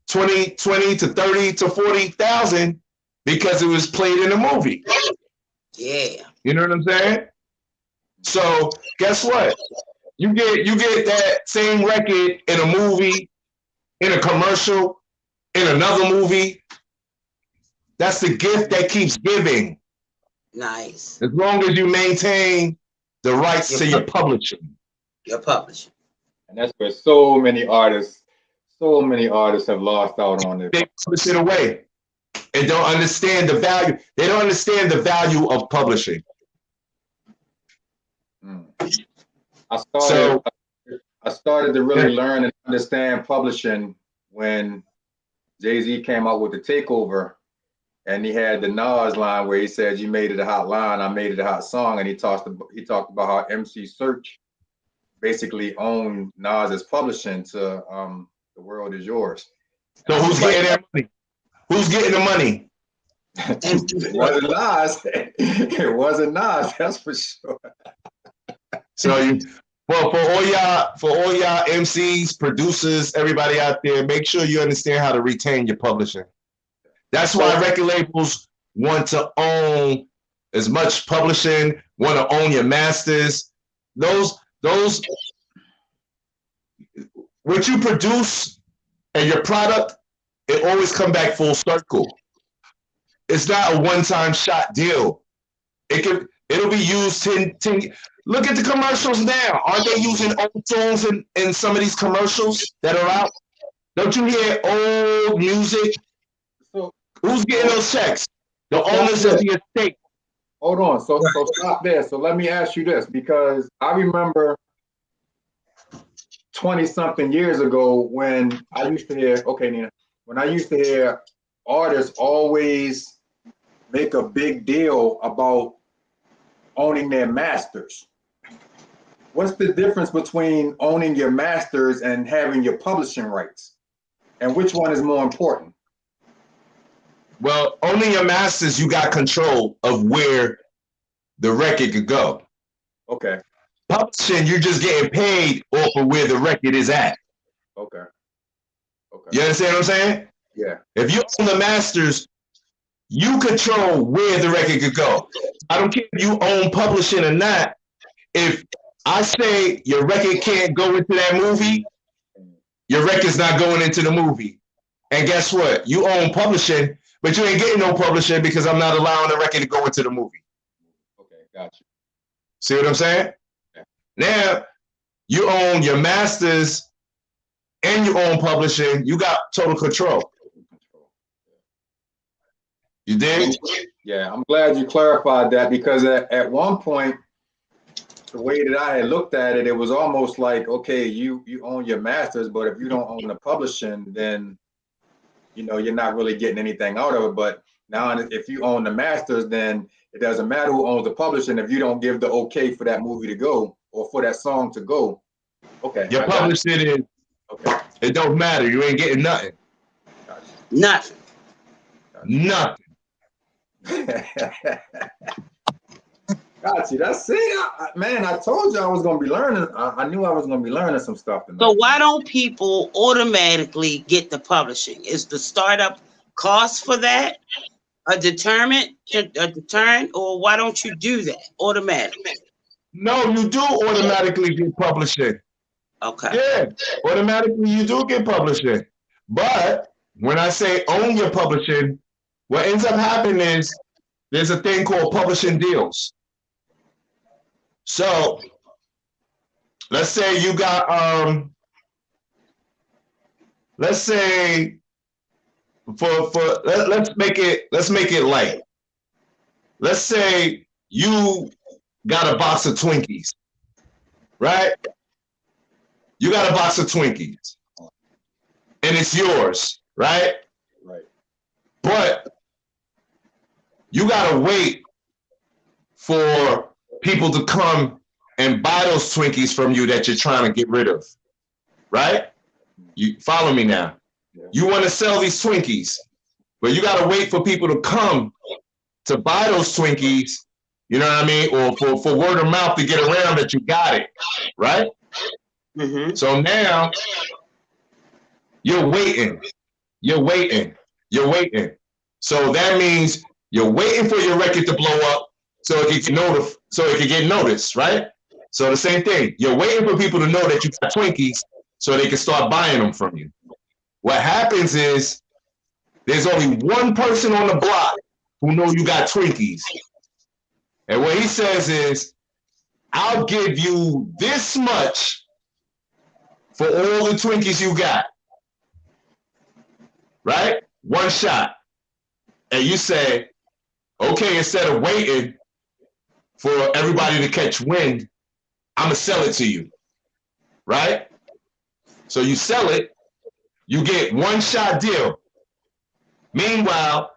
20 to 30 to 40,000 because it was played in a movie. Yeah. You know what I'm saying? So guess what? You get that same record in a movie, in a commercial, in another movie. That's the gift that keeps giving. Nice. As long as you maintain the rights to your publishing. Your publishing. And that's where so many artists have lost out on it. They publish it away and don't understand the value. They don't understand the value of publishing. I started to really learn and understand publishing when Jay-Z came out with the Takeover, and he had the Nas line where he said, "You made it a hot line, I made it a hot song," and he talked about how MC Search basically owned Nas's publishing to The World Is Yours. So who's getting that money? Who's getting the money? It wasn't Nas. It wasn't Nas, that's for sure. So you, well, for all y'all MCs, producers, everybody out there, make sure you understand how to retain your publishing. That's why record labels want to own as much publishing, want to own your masters. Those what you produce and your product, it always come back full circle. It's not a one-time shot deal. It'll be used 10. Look at the commercials now. Aren't they using old songs in some of these commercials that are out? Don't you hear old music? So who's getting those checks? The owners of the estate. Hold on. So stop there. So let me ask you this, because I remember 20-something years ago when I used to hear, okay, Nina, when I used to hear artists always make a big deal about owning their masters. What's the difference between owning your masters and having your publishing rights? And which one is more important? Well, owning your masters, you got control of where the record could go. Okay. Publishing, you're just getting paid off of where the record is at. Okay. Okay. You understand what I'm saying? Yeah. If you own the masters, you control where the record could go. I don't care if you own publishing or not. If I say your record can't go into that movie, your record's not going into the movie. And guess what? You own publishing, but you ain't getting no publishing because I'm not allowing the record to go into the movie. Okay, gotcha. See what I'm saying? Yeah. Now, you own your masters and you own publishing. You got total control. You did? Yeah, I'm glad you clarified that, because at one point, the way that I had looked at it, it was almost like, okay, you own your masters, but if you don't own the publishing, then you're not really getting anything out of it. But now, if you own the masters, then it doesn't matter who owns the publishing if you don't give the okay for that movie to go or for that song to go. Okay. Your publishing is okay. It don't matter. You ain't getting nothing. Gotcha. Nothing. Nothing. Got you. That's it. Man, I told you I was going to be learning. I knew I was going to be learning some stuff tonight. So why don't people automatically get the publishing? Is the startup cost for that a deterrent, or why don't you do that automatically? No, you do automatically get publishing. Okay. Yeah, automatically you do get publishing. But when I say own your publishing, what ends up happening is there's a thing called publishing deals. So let's say you got let's say let's make it light. Let's say you got a box of Twinkies, right? You got a box of Twinkies and it's yours, right? Right. But you gotta wait for people to come and buy those Twinkies from you that you're trying to get rid of, right? You follow me now? Yeah. You want to sell these Twinkies, but you gotta wait for people to come to buy those Twinkies, you know what I mean? Or for word of mouth to get around that you got it, right? Mm-hmm. So now you're waiting. So that means you're waiting for your record to blow up so it can get noticed, right? So the same thing. You're waiting for people to know that you got Twinkies so they can start buying them from you. What happens is there's only one person on the block who knows you got Twinkies. And what he says is, I'll give you this much for all the Twinkies you got. Right? One shot. And you say, okay, instead of waiting for everybody to catch wind, I'm going to sell it to you. Right? So you sell it, you get one shot deal. Meanwhile,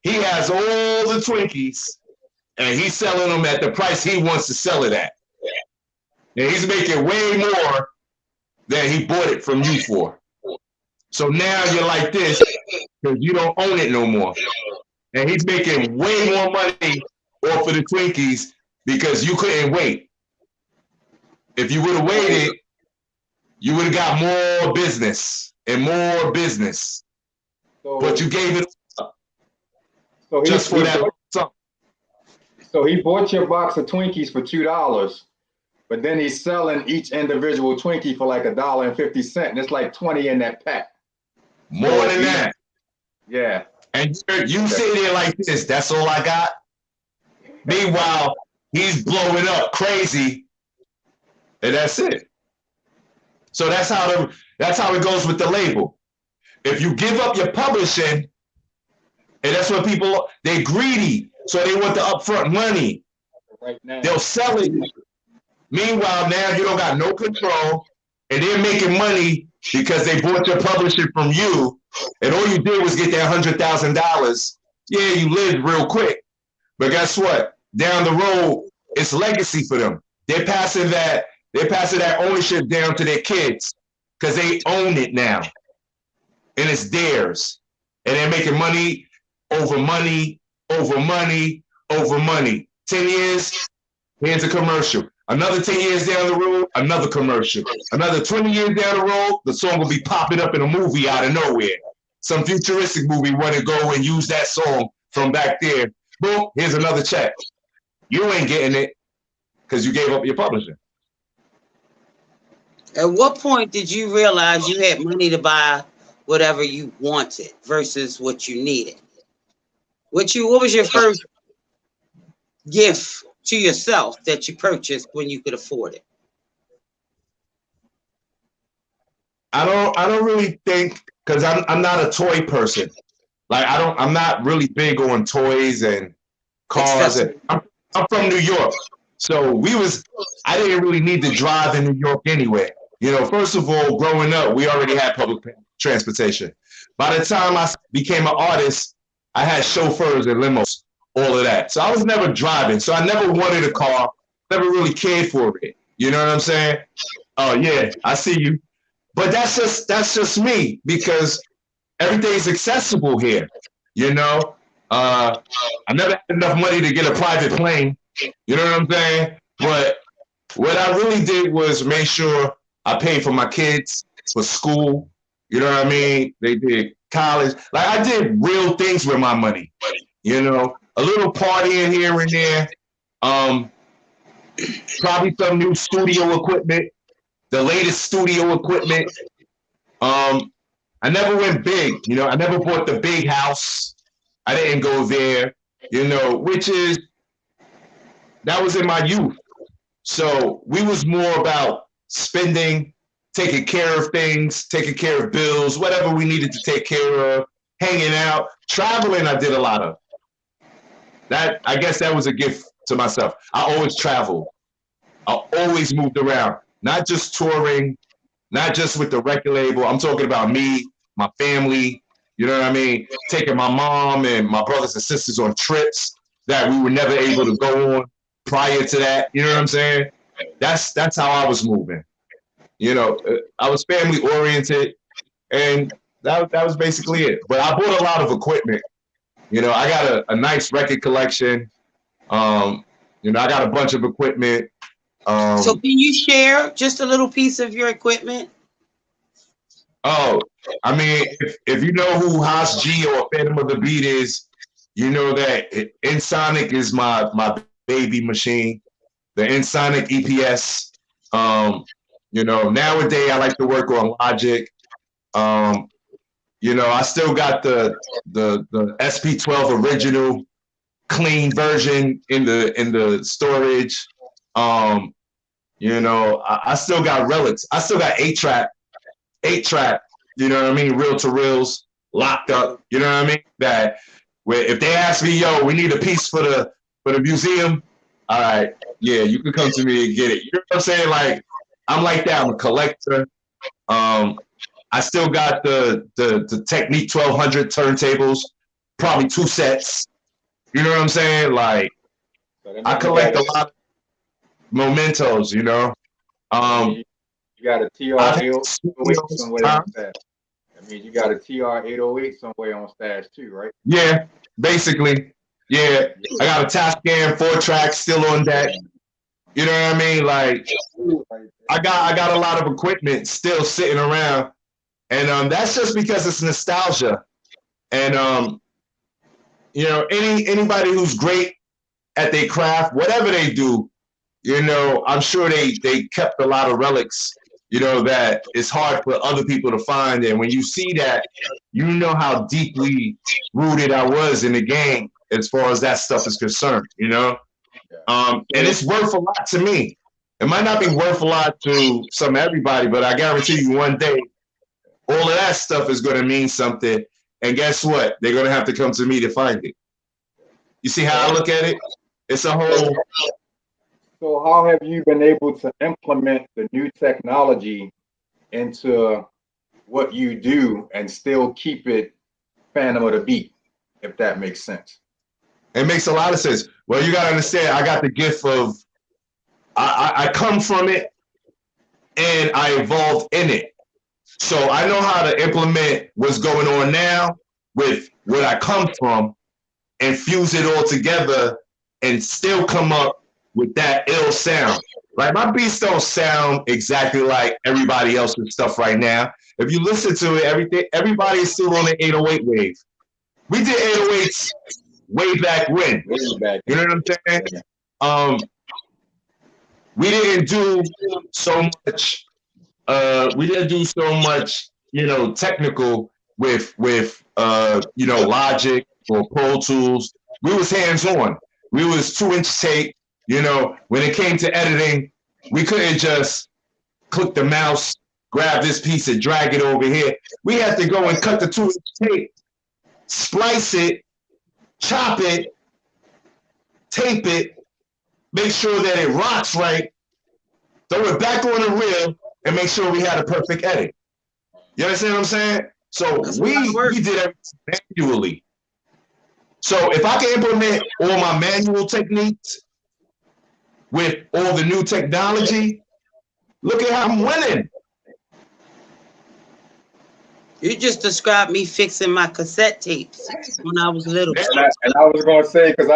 he has all the Twinkies and he's selling them at the price he wants to sell it at. And he's making way more than he bought it from you for. So now you're like this because you don't own it no more. and he's making way more money off of the Twinkies because you couldn't wait. If you would have waited, you would have got more business and more business. So, But you gave it up so just for that. So he bought your box of Twinkies for $2, but then he's selling each individual Twinkie for like $1.50, and it's like 20 in that pack. More than that. Yeah. And you sit there like this, that's all I got. Meanwhile, he's blowing up crazy, and that's it. So that's how it goes with the label. If you give up your publishing, and that's what people, they're greedy, so they want the upfront money. Right now. They'll sell it. Meanwhile, now you don't got no control, and they're making money because they bought your publishing from you, and all you did was get that $100,000. Yeah, you lived real quick, but guess what? Down the road, it's legacy for them. They're passing that ownership down to their kids because they own it now, and it's theirs, and they're making money over money over money over money. 10 years, here's a commercial. Another 10 years down the road, another commercial. Another 20 years down the road, the song will be popping up in a movie out of nowhere. Some futuristic movie want to go and use that song from back there. Boom, here's another check. You ain't getting it because you gave up your publishing. At what point did you realize you had money to buy whatever you wanted versus what you needed? What was your first gift to yourself that you purchased when you could afford it? I don't really think, because I'm not a toy person. Like I'm not really big on toys and cars. I'm from New York, so I didn't really need to drive in New York anyway. You know, first of all, growing up, we already had public transportation. By the time I became an artist, I had chauffeurs and limos, all of that. So I was never driving. So I never wanted a car, never really cared for it. You know what I'm saying? Oh yeah, I see you. But that's just me, because everything's accessible here. You know, I never had enough money to get a private plane. You know what I'm saying? But what I really did was make sure I paid for my kids for school. You know what I mean? They did college. Like, I did real things with my money. You know, a little partying here and there. Probably some new studio equipment, the latest studio equipment. I never went big. You know, I never bought the big house. I didn't go there. You know, that was in my youth. So we was more about spending, taking care of things, taking care of bills, whatever we needed to take care of, hanging out, traveling. I did a lot of that. I guess that was a gift to myself. I always traveled. I always moved around, not just touring, not just with the record label. I'm talking about me, my family. You know what I mean? Taking my mom and my brothers and sisters on trips that we were never able to go on prior to that. You know what I'm saying? That's how I was moving. You know, I was family oriented, and that was basically it. But I bought a lot of equipment. You know, I got a nice record collection. You know, I got a bunch of equipment. So can you share just a little piece of your equipment? Oh, I mean, if you know who Haas G or Phantom of the Beat is, you know that Ensoniq is my baby machine. The Ensoniq EPS. You know, nowadays I like to work on Logic. You know, I still got the SP12 original clean version in the storage. You know, I still got relics. I still got 8-track, you know what I mean, reel to reels locked up. You know what I mean? That where if they ask me, yo, we need a piece for the museum, all right, yeah, you can come to me and get it. You know what I'm saying? Like, I'm like that. I'm a collector. I still got the Technique 1200 turntables, probably 2 sets. You know what I'm saying? Like, I collect a lot of mementos, you know. You got a TRL and what like that. That I mean, you got a TR 808 somewhere on stash too, right? Yeah, basically. Yeah, I got a Tascam 4-track still on deck. You know what I mean? Like, I got a lot of equipment still sitting around, and that's just because it's nostalgia. And you know, anybody who's great at their craft, whatever they do, you know, I'm sure they kept a lot of relics, you know, that it's hard for other people to find. And when you see that, you know how deeply rooted I was in the game as far as that stuff is concerned, you know? And it's worth a lot to me. It might not be worth a lot to some everybody, but I guarantee you one day, all of that stuff is going to mean something. And guess what? They're going to have to come to me to find it. You see how I look at it? It's a whole... So how have you been able to implement the new technology into what you do and still keep it Phantom of the Beat, if that makes sense? It makes a lot of sense. Well, you got to understand, I got the gift of, I come from it and I evolved in it. So I know how to implement what's going on now with where I come from and fuse it all together and still come up with that ill sound. Like, my beats don't sound exactly like everybody else's stuff right now. If you listen to it, everybody is still on the 808 wave. We did 808s way back when. You know what I'm saying? We didn't do so much. We didn't do so much, you know, technical with you know, Logic or Pro Tools. We was hands on. We was 2-inch tape. You know, when it came to editing, we couldn't just click the mouse, grab this piece and drag it over here. We had to go and cut the 2-inch tape, splice it, chop it, tape it, make sure that it rocks right, throw it back on the reel, and make sure we had a perfect edit. You understand what I'm saying? So we did everything manually. So if I can implement all my manual techniques with all the new technology, look at how I'm winning. You just described me fixing my cassette tapes when I was little. And I was going to say, because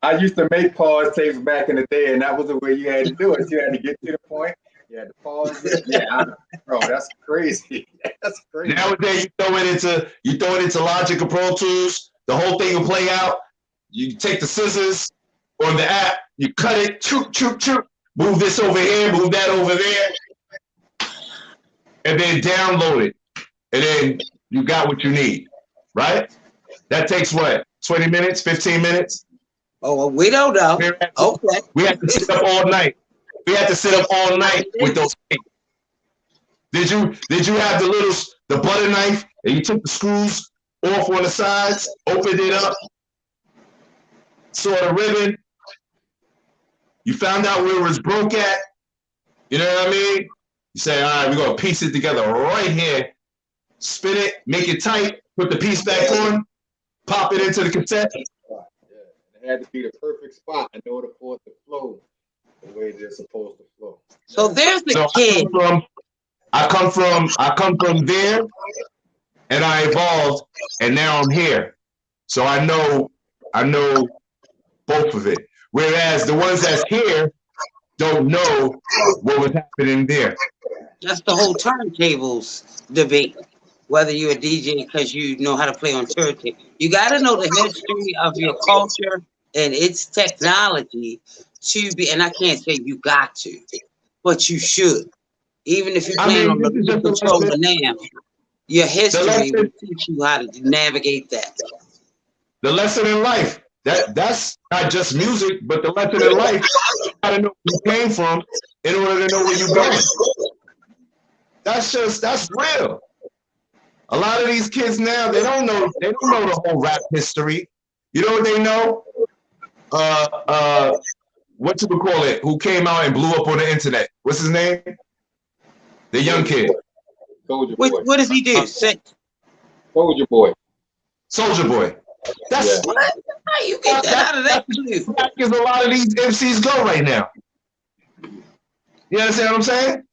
I used to make pause tapes back in the day, and that was the way you had to do it. You had to get to the point. You had to pause it. Yeah, bro, that's crazy. That's crazy. Nowadays, you throw it into Logic or Pro Tools. The whole thing will play out. You take the scissors on the app, you cut it, choop, choop, choop, move this over here, move that over there, and then download it. And then you got what you need, right? That takes what, 20 minutes, 15 minutes? Oh, well, we don't know. Okay. We had to sit up all night. We had to sit up all night with those things. Did you have the butter knife and you took the screws off on the sides, opened it up, saw the ribbon, you found out where it was broke at, you know what I mean? You say, all right, we're going to piece it together right here, spin it, make it tight, put the piece back on, pop it into the cassette. Yeah. It had to be the perfect spot in order for it to flow the way they're supposed to flow. So there's the kid. I come from there, and I evolved, and now I'm here. So I know both of it. Whereas the ones that's here don't know what was happening there. That's the whole turntables debate. Whether you're a DJ because you know how to play on turntable. You got to know the history of your culture and its technology to be, and I can't say you got to, but you should. Even if you're playing on the controller now, your history will teach you how to navigate that. The lesson in life. That's not just music, but the lesson in life. You gotta know where you came from in order to know where you're going. That's real. A lot of these kids now, they don't know the whole rap history. You know what they know? What you would call it? Who came out and blew up on the internet? What's his name? The young kid. Soldier Boy. What does he do? Soldier Boy. Soldier Boy. That's what? How you get that out of that? Because a lot of these MCs go right now. You understand what I'm saying?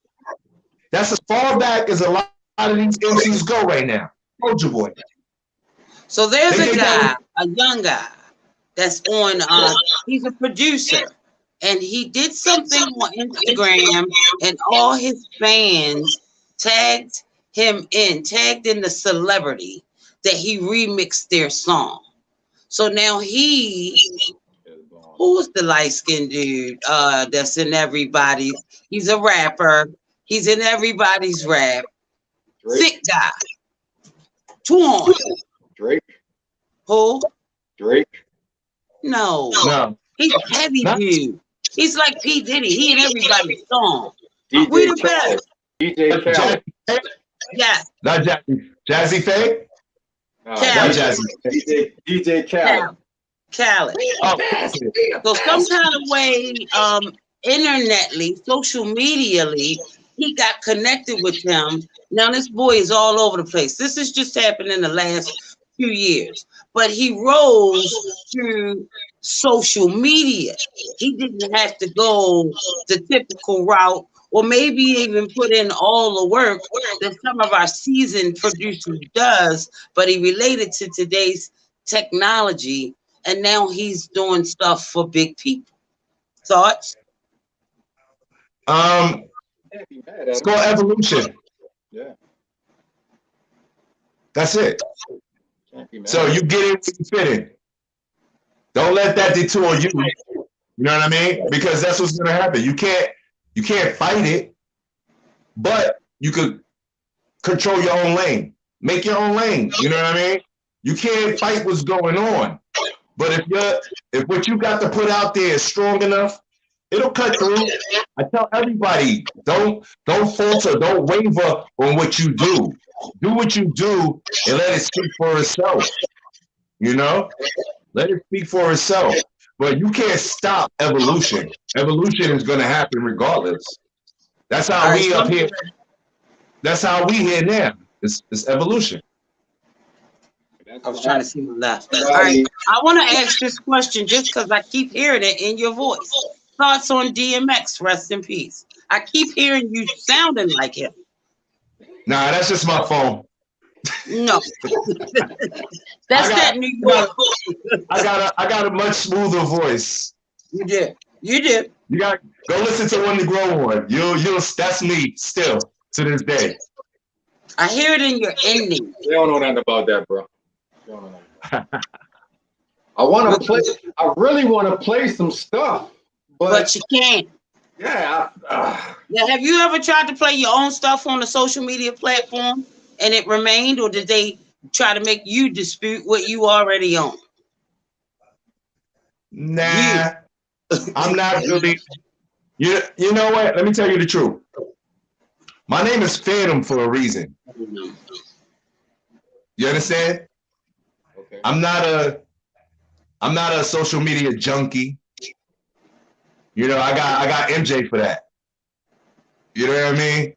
That's as far back as a lot of these MCs go right now. Soldier Boy. So there's They a did that guy, a young guy, that's on. He's a producer, and he did something on Instagram, and all his fans tagged tagged in the celebrity that he remixed their song. So now who's the light skinned dude? That's in everybody's. He's a rapper. He's in everybody's rap. Drake. Thick guy. Torn. Drake. Who? Drake. No. No. He's heavy Not- dude. He's like P. Diddy. He in everybody's song. DJ We the Khaled. best. DJ Khaled. Yes. Not Jazzy. Jazzy Faye? Khaled. DJ Khaled. Khaled. Oh, So some kind of way, internetly, social medially, he got connected with them. Now this boy is all over the place. This has just happened in the last few years. But he rose through social media. He didn't have to go the typical route, or maybe even put in all the work that some of our seasoned producers does, but he related to today's technology, and now he's doing stuff for big people. Thoughts? Can't be mad at It's him. called evolution. Yeah. That's it. Can't be mad So at you him. get in where you fit in. Don't let that detour you. You know what I mean? Because that's what's gonna happen. You can't fight it, but you could control your own lane. Make your own lane. You know what I mean? You can't fight what's going on. But if what you got to put out there is strong enough, it'll cut through. I tell everybody, don't falter, don't waver on what you do. Do what you do and let it speak for itself. You know? Let it speak for itself. But you can't stop evolution. Evolution is gonna happen regardless. That's how we up here. That's how we here now. It's evolution. I was trying to see my left. All right. I want to ask this question just because I keep hearing it in your voice. Thoughts on DMX, rest in peace. I keep hearing you sounding like him. Nah, that's just my phone. No. That's that New York. I got a much smoother voice. You did. You did. You got go listen to When to Grow One. You'll that's me still to this day. I hear it in your ending. They don't know nothing about that, bro. They don't know nothing. I really want to play some stuff, But you can't. yeah. Now, have you ever tried to play your own stuff on a social media platform and it remained, or did they try to make you dispute what you already own? Nah, I'm not really. You know what? Let me tell you the truth. My name is Phantom for a reason. You understand? Okay. I'm not a social media junkie. You know, I got MJ for that. You know what I mean?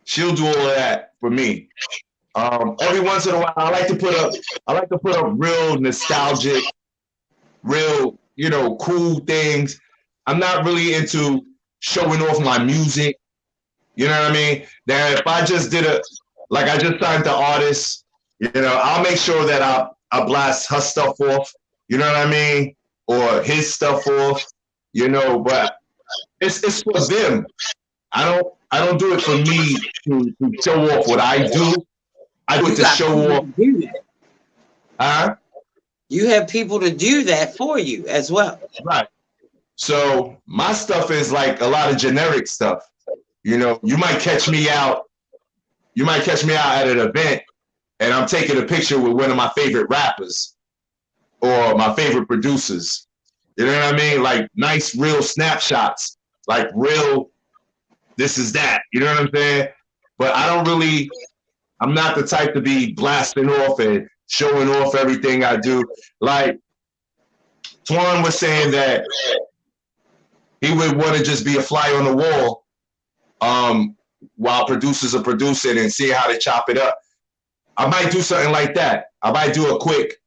She'll do all of that for me. Every once in a while, I like to put up real nostalgic, real, cool things. I'm not really into showing off my music. You know what I mean? Now, if I just I just signed the artist, I'll make sure that I blast her stuff off. You know what I mean? Or his stuff off. But it's for them. I don't do it for me to show off what I do. I do it to show off. Huh? You have people to do that for you as well. Right. So my stuff is like a lot of generic stuff. You might catch me out at an event and I'm taking a picture with one of my favorite rappers or my favorite producers. You know what I mean? Like nice, real snapshots, like real, this is that. You know what I'm saying? But I'm not the type to be blasting off and showing off everything I do. Like Twan was saying that he would want to just be a fly on the wall while producers are producing and see how they chop it up. I might do something like that. I might do a quick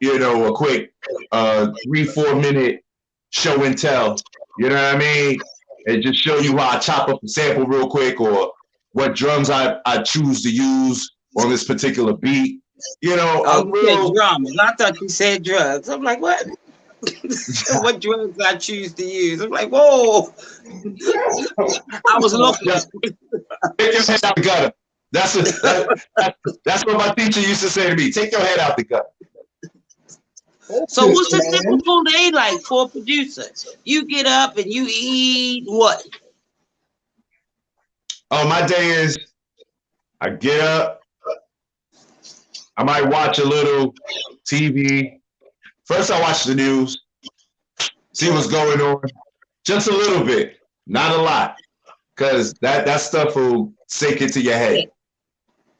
3-4 minute show and tell. You know what I mean? And just show you how I chop up the sample real quick or what drums I choose to use on this particular beat. You know, Oh, I'm you said real. drums. I thought you said drugs. I'm like, what? What drugs I choose to use? I'm like, whoa. I was looking. Take your head out the gutter. That's what my teacher used to say to me. Take your head out the gutter. So what's a typical day like for a producer? You get up and you eat what? Oh, my day is I get up, I might watch a little TV. First I watch the news, see what's going on. Just a little bit, not a lot. Cause that stuff will sink into your head.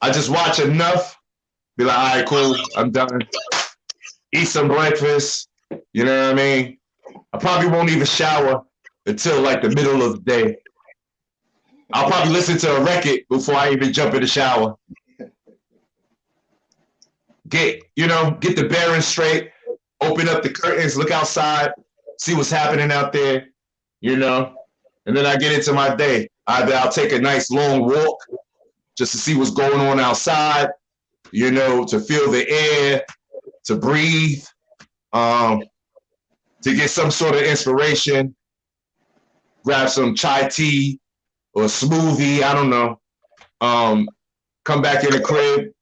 I just watch enough, be like, all right, cool, I'm done. Eat some breakfast, you know what I mean? I probably won't even shower until like the middle of the day. I'll probably listen to a record before I even jump in the shower. Get the bearings straight, open up the curtains, look outside, see what's happening out there, and then I get into my day. Either I'll take a nice long walk just to see what's going on outside, to feel the air, to breathe, to get some sort of inspiration, grab some chai tea or a smoothie, I don't know. Come back in the crib,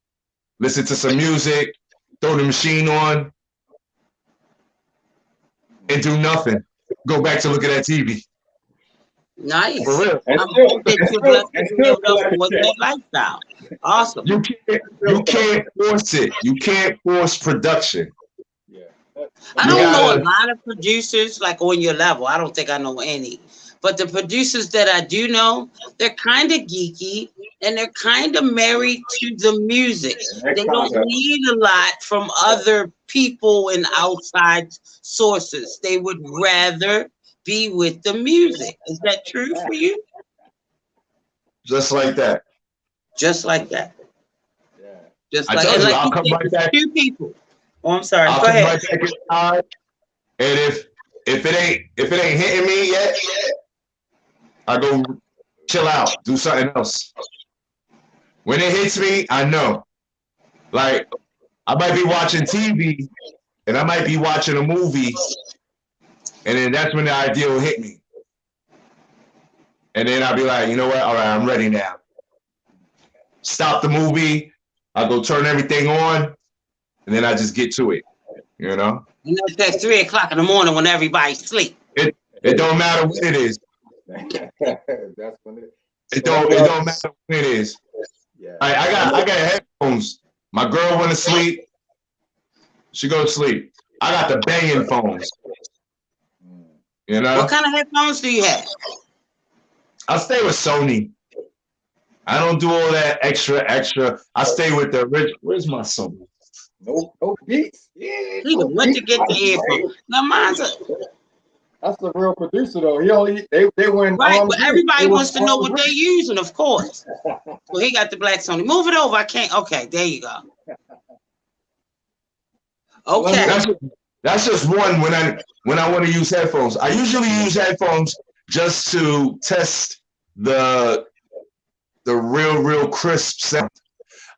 listen to some music, throw the machine on, and do nothing. Go back to looking at TV. Nice. For real. I'm hoping that you're blessed with that lifestyle. Awesome. You can't force it. You can't force production. Yeah. I don't know a lot of producers like on your level. I don't think I know any. But the producers that I do know, they're kind of geeky and they're kind of married to the music. They don't need a lot from other people and outside sources. They would rather be with the music. Is that true for you? Just like that. Just like that. Yeah. Just I like, told and you, like I'll you come said, right back. two people. Oh, I'm sorry. I'll Go come ahead. right back inside. And if it ain't hitting me yet, I go chill out, do something else. When it hits me, I know. Like, I might be watching TV and I might be watching a movie, and then that's when the idea will hit me. And then I'll be like, you know what? All right, I'm ready now. Stop the movie. I'll go turn everything on, and then I just get to it, And that's 3 o'clock in the morning when everybody's asleep. It don't matter what it is. That's when it don't matter what it is. Yeah. I got headphones. My girl went to sleep. She go to sleep. I got the banging phones. What kind of headphones do you have? I stay with Sony. I don't do all that extra. I stay with the original. Where's my Sony? No beats. Yeah. He was went to get the earphone. Now mine's that's the real producer though. They went right, but everybody wants to know what they're using, of course. So he got the black Sony. Move it over. I can't. Okay, there you go. Okay. That's just one when I want to use headphones. I usually use headphones just to test the real crisp sound.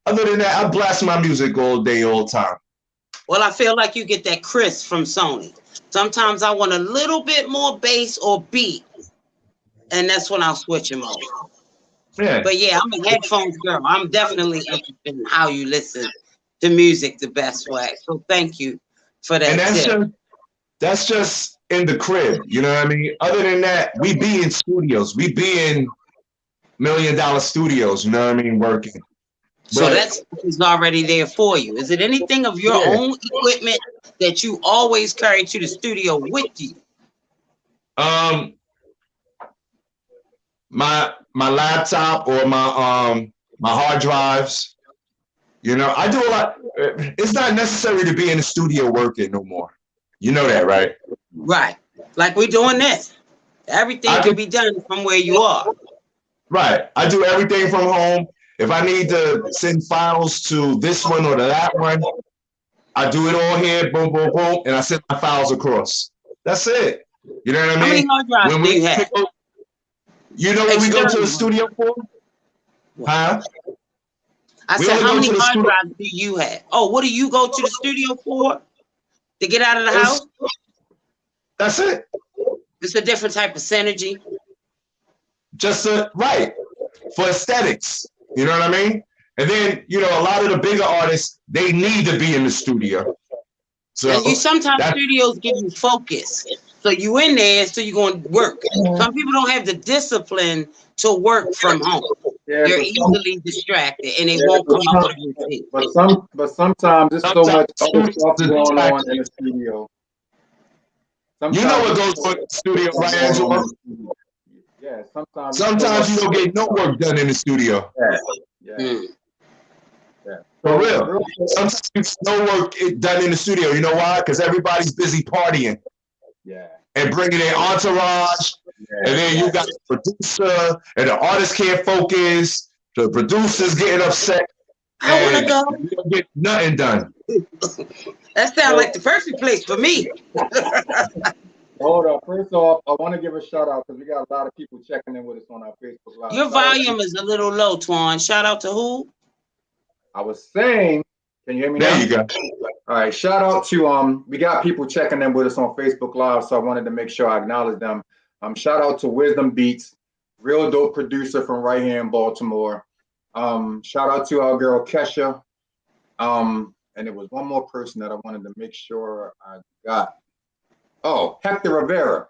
Other than that, I blast my music all day, all time. Well, I feel like you get that crisp from Sony. Sometimes I want a little bit more bass or beat, and that's when I'll switch them over. Yeah. But yeah, I'm a headphones girl. I'm definitely interested in how you listen to music the best way. So thank you for that. And that's just in the crib. You know what I mean? Other than that, we be in studios. We be in $1 million studios. You know what I mean? Working. So that's already there for you. Is it anything of your own equipment that you always carry to the studio with you? My laptop or my hard drives. I do a lot. It's not necessary to be in the studio working no more. You know that, right? Right. Like we're doing this. Everything can be done from where you are. Right. I do everything from home. If I need to send files to this one or to that one, I do it all here, boom, boom, boom, and I send my files across. That's it. You know what I mean? How many hard drives do you have? You know what we go to the studio for? Huh? I We said, only how go many to the hard studio. drives do you have? Oh, what do you go to the studio for? To get out of the It's- house? That's it. It's a different type of synergy. Just right for aesthetics. You know what I mean? And then, you know, a lot of the bigger artists, they need to be in the studio. So And you sometimes that, studios give you focus. So you in there, so you're going to work. Some people don't have the discipline to work from home. Yeah, They're but some, easily distracted and they yeah, won't but come up some, with a routine. but sometimes there's so sometimes much other stuff the going track, on in the studio. you know Sometimes what there's goes so on much in the studio, stuff right, going on in Angela? the studio. Yeah, sometimes there's so Sometimes much. you don't get no work done in the studio. Yeah, yeah, Mm. yeah. For So real. real quick, Sometimes you get no work done in the studio. You know why? Because everybody's busy partying yeah, and bringing their entourage. And yeah, then you got the producer, and the artist can't focus. The producer's getting upset, I want to and go. you don't get nothing done. That sounds like the perfect place for me. Hold up. First off, I want to give a shout out because we got a lot of people checking in with us on our Facebook Live. Your Shout out to- volume is a little low, Twan. Shout out to who? I was saying, can you hear me There now? you go. All right. Shout out to we got people checking in with us on Facebook Live, so I wanted to make sure I acknowledge them. Shout out to Wisdom Beats, real dope producer from right here in Baltimore. Shout out to our girl Kesha. And there was one more person that I wanted to make sure I got. Oh, Hector Rivera,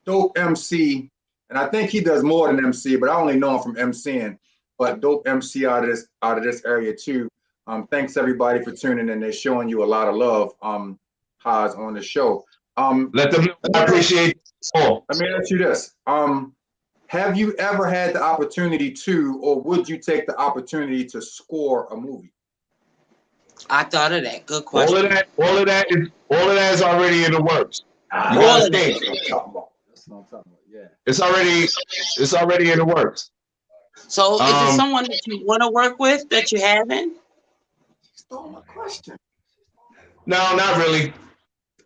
dope MC, and I think he does more than MC, but I only know him from MCing. But dope MC out of this area too. Thanks everybody for tuning in. They're showing you a lot of love. Haas on the show. Let them know I appreciate all. Let me ask you this. Have you ever had the opportunity to, or would you take the opportunity to score a movie? I thought of that. Good All question. of that is already in the works. You All gotta of think. That's what I'm talking about. That's what I'm talking about. Yeah. It's already in the works. So is it Um, someone that you want to work with that you haven't? You stole my question. No, not really.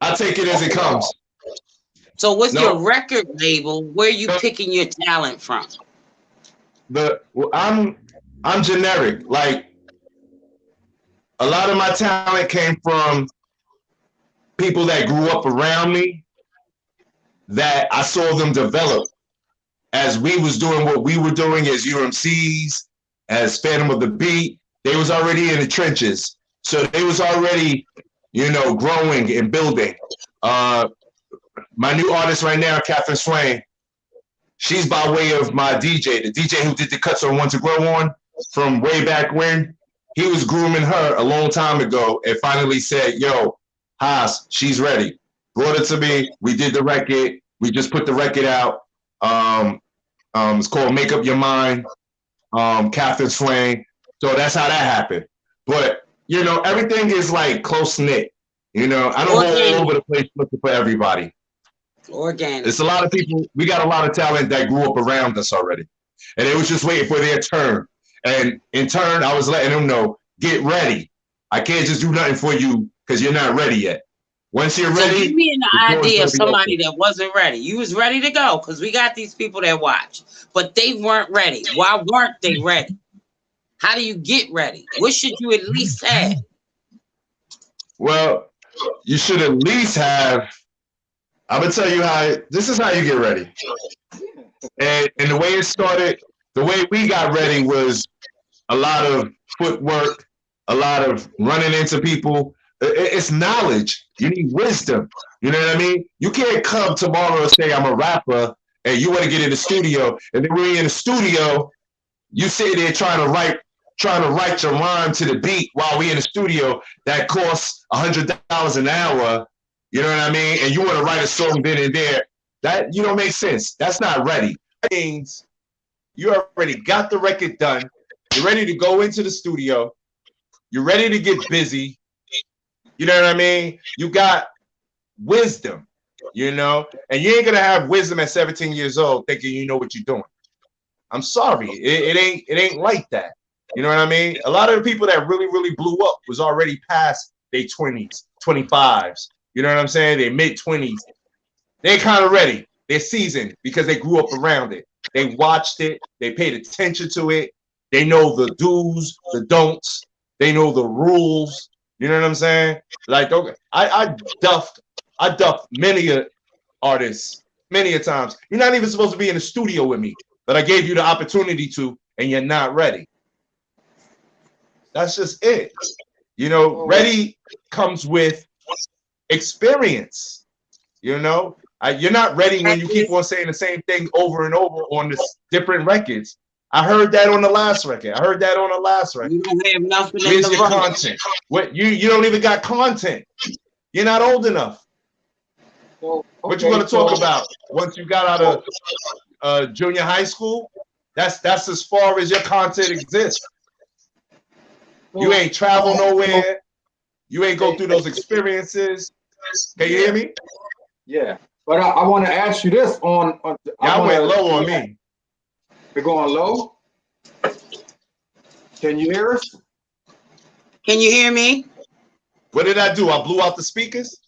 I take it as it comes. So what's No. your record label? Where you picking your talent from? I'm generic. Like a lot of my talent came from people that grew up around me, that I saw them develop as we was doing what we were doing as UMCs, as Phantom of the Beat. They was already in the trenches, so they was already, you know, growing and building. My new artist right now, Catherine Swain, she's by way of my DJ, the DJ who did the cuts on One to Grow On from way back when. He was grooming her a long time ago and finally said, yo, Haas, she's ready. Brought it to me. We did the record. We just put the record out. It's called Make Up Your Mind, Catherine Swain. So that's how that happened. But, you know, everything is like close knit. You know, I don't go all over the place looking for everybody. Organic. It's a lot of people. We got a lot of talent that grew up around us already, and they was just waiting for their turn. And in turn, I was letting them know, get ready. I can't just do nothing for you because you're not ready yet. Once you're ready, so give me an the door's idea of gonna be somebody open. that wasn't ready. You was ready to go because we got these people that watch, but they weren't ready. Why weren't they ready? How do you get ready? What should you at least have? Well, you should at least have. I'm gonna tell you how. This is how you get ready. And the way it started, the way we got ready was a lot of footwork, a lot of running into people. It's knowledge. You need wisdom. You know what I mean? You can't come tomorrow and say I'm a rapper and you want to get in the studio, and then when you're in the studio, you sit there trying to write your rhyme to the beat while we in the studio that costs $100 an hour. You know what I mean? And you want to write a song then and there. That you don't make sense. That's not ready. That means you already got the record done. You're ready to go into the studio. You're ready to get busy. You know what I mean? You got wisdom, you know, and you ain't gonna have wisdom at 17 years old thinking you know what you're doing. I'm sorry, it ain't like that. You know what I mean? A lot of the people that really blew up was already past their 20s, 25s. You know what I'm saying? They mid-20s. They kind of ready. They're seasoned because they grew up around it. They watched it. They paid attention to it. They know the do's, the don'ts. They know the rules. You know what I'm saying? Like, okay, I duffed many artists many a times. You're not even supposed to be in the studio with me, but I gave you the opportunity to, and you're not ready. That's just it. You know, ready comes with experience. You know, you're not ready when you keep on saying the same thing over and over on this different records. I heard that on the last record. I heard that on the last record. You don't have nothing in Where's the your room. content? What you don't even got content. You're not old enough. So, What you gonna talk about once you got out of junior high school? That's as far as your content exists. You ain't travel nowhere. You ain't go through those experiences. Can you hear me? Yeah, but I want to ask you this on Y'all went low on me. We're going low. Can you hear us? Can you hear me? What did I do? I blew out the speakers?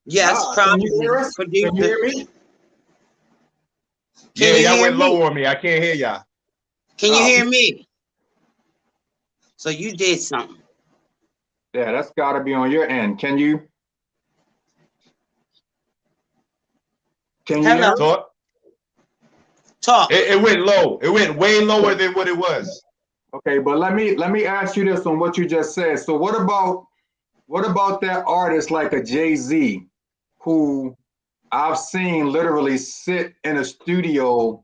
Yes, Can you hear us? Can you hear me? Yeah, y'all went low on me. I can't hear y'all. Can you hear me? So you did something. Yeah, that's got to be on your end. Can you? Can you hear? Talk. It went low. It went way lower than what it was. Okay, but let me ask you this on what you just said. So what about that artist like a Jay-Z, who I've seen literally sit in a studio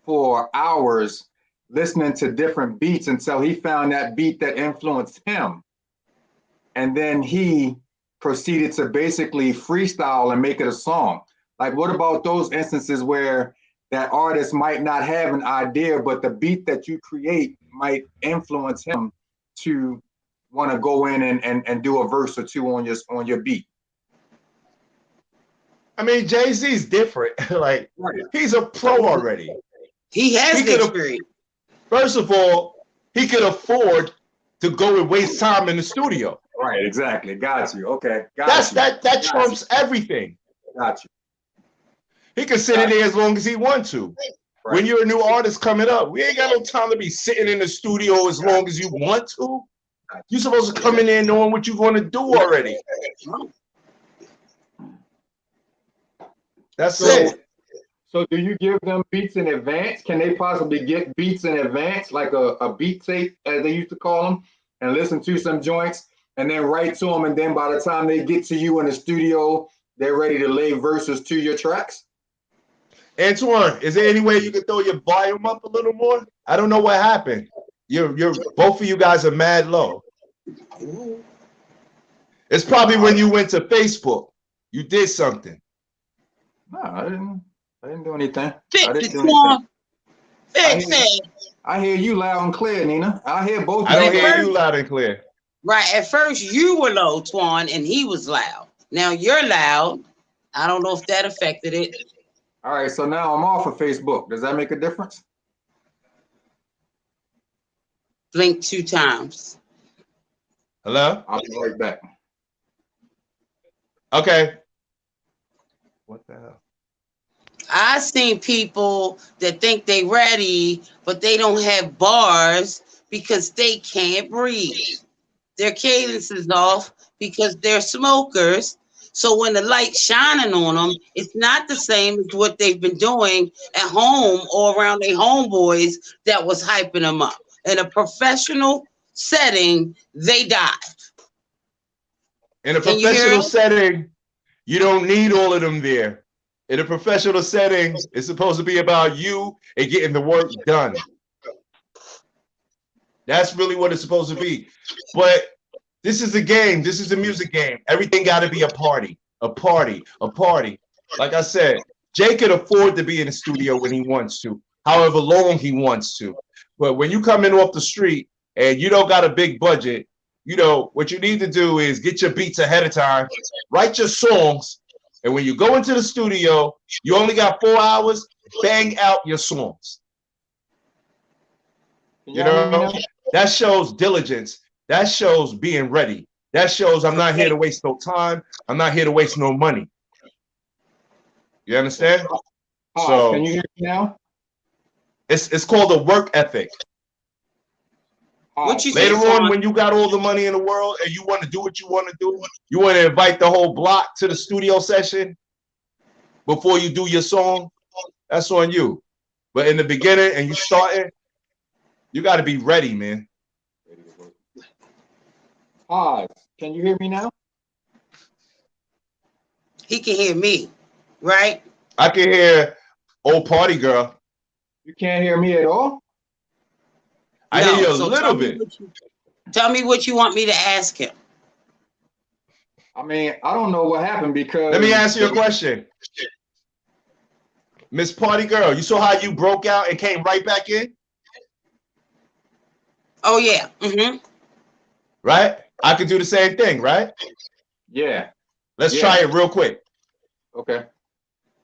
for hours listening to different beats until he found that beat that influenced him. And then he proceeded to basically freestyle and make it a song. Like, what about those instances where that artist might not have an idea, but the beat that you create might influence him to want to go in and do a verse or two on your beat? I mean, Jay-Z's different. Like, he's a pro already. He has the experience. First of all, he could afford to go and waste time in the studio. Right, exactly. Got you. Okay. That trumps everything. Got you. He can sit in there as long as he wants to. Right. When you're a new artist coming up, we ain't got no time to be sitting in the studio as long as you want to. You're supposed to come in there knowing what you're going to do already. That's it. So do you give them beats in advance? Can they possibly get beats in advance, like a beat tape, as they used to call them, and listen to some joints and then write to them, and then by the time they get to you in the studio, they're ready to lay verses to your tracks? Antoine, is there any way you can throw your volume up a little more? I don't know what happened. You're both of you guys are mad low. It's probably when you went to Facebook. You did something. No, I didn't do anything. I hear you loud and clear, Nina. I hear both. I don't hear you loud and clear. Right. At first you were low, Twan, and he was loud. Now you're loud. I don't know if that affected it. All right, so now I'm off of Facebook. Does that make a difference? Blink 2 times. Hello? I'll be right back. Okay. What the hell? I've seen people that think they ready, but they don't have bars because they can't breathe. Their cadence is off because they're smokers. So when the light's shining on them, it's not the same as what they've been doing at home or around their homeboys that was hyping them up. In a professional setting, they died. In a professional setting, you don't need all of them there. In a professional setting, it's supposed to be about you and getting the work done. That's really what it's supposed to be. But this is a game. This is a music game. Everything got to be a party, a party, a party. Like I said, Jay can afford to be in the studio when he wants to, however long he wants to. But when you come in off the street and you don't got a big budget, you know, what you need to do is get your beats ahead of time, write your songs, and when you go into the studio, you only got 4 hours, bang out your songs. You know, that shows diligence. That shows being ready. That shows I'm not here to waste no time. I'm not here to waste no money. You understand? So can you hear me now? It's called a work ethic. What you say, Later on, Twan? when you got all the money in the world and you want to do what you want to do, you want to invite the whole block to the studio session before you do your song, that's on you. But in the beginning and you starting, you got to be ready, man. Haas, can you hear me now? He can hear me, right? I can hear old party girl. You can't hear me at all? I No, hear you a so little bit. Tell me what you want me to ask him. I mean, I don't know what happened because Let me ask you a question. Miss Party Girl, you saw how you broke out and came right back in? Oh, yeah. Mm-hmm. Right? I could do the same thing, right? Yeah. Let's Yeah. try it real quick. Okay.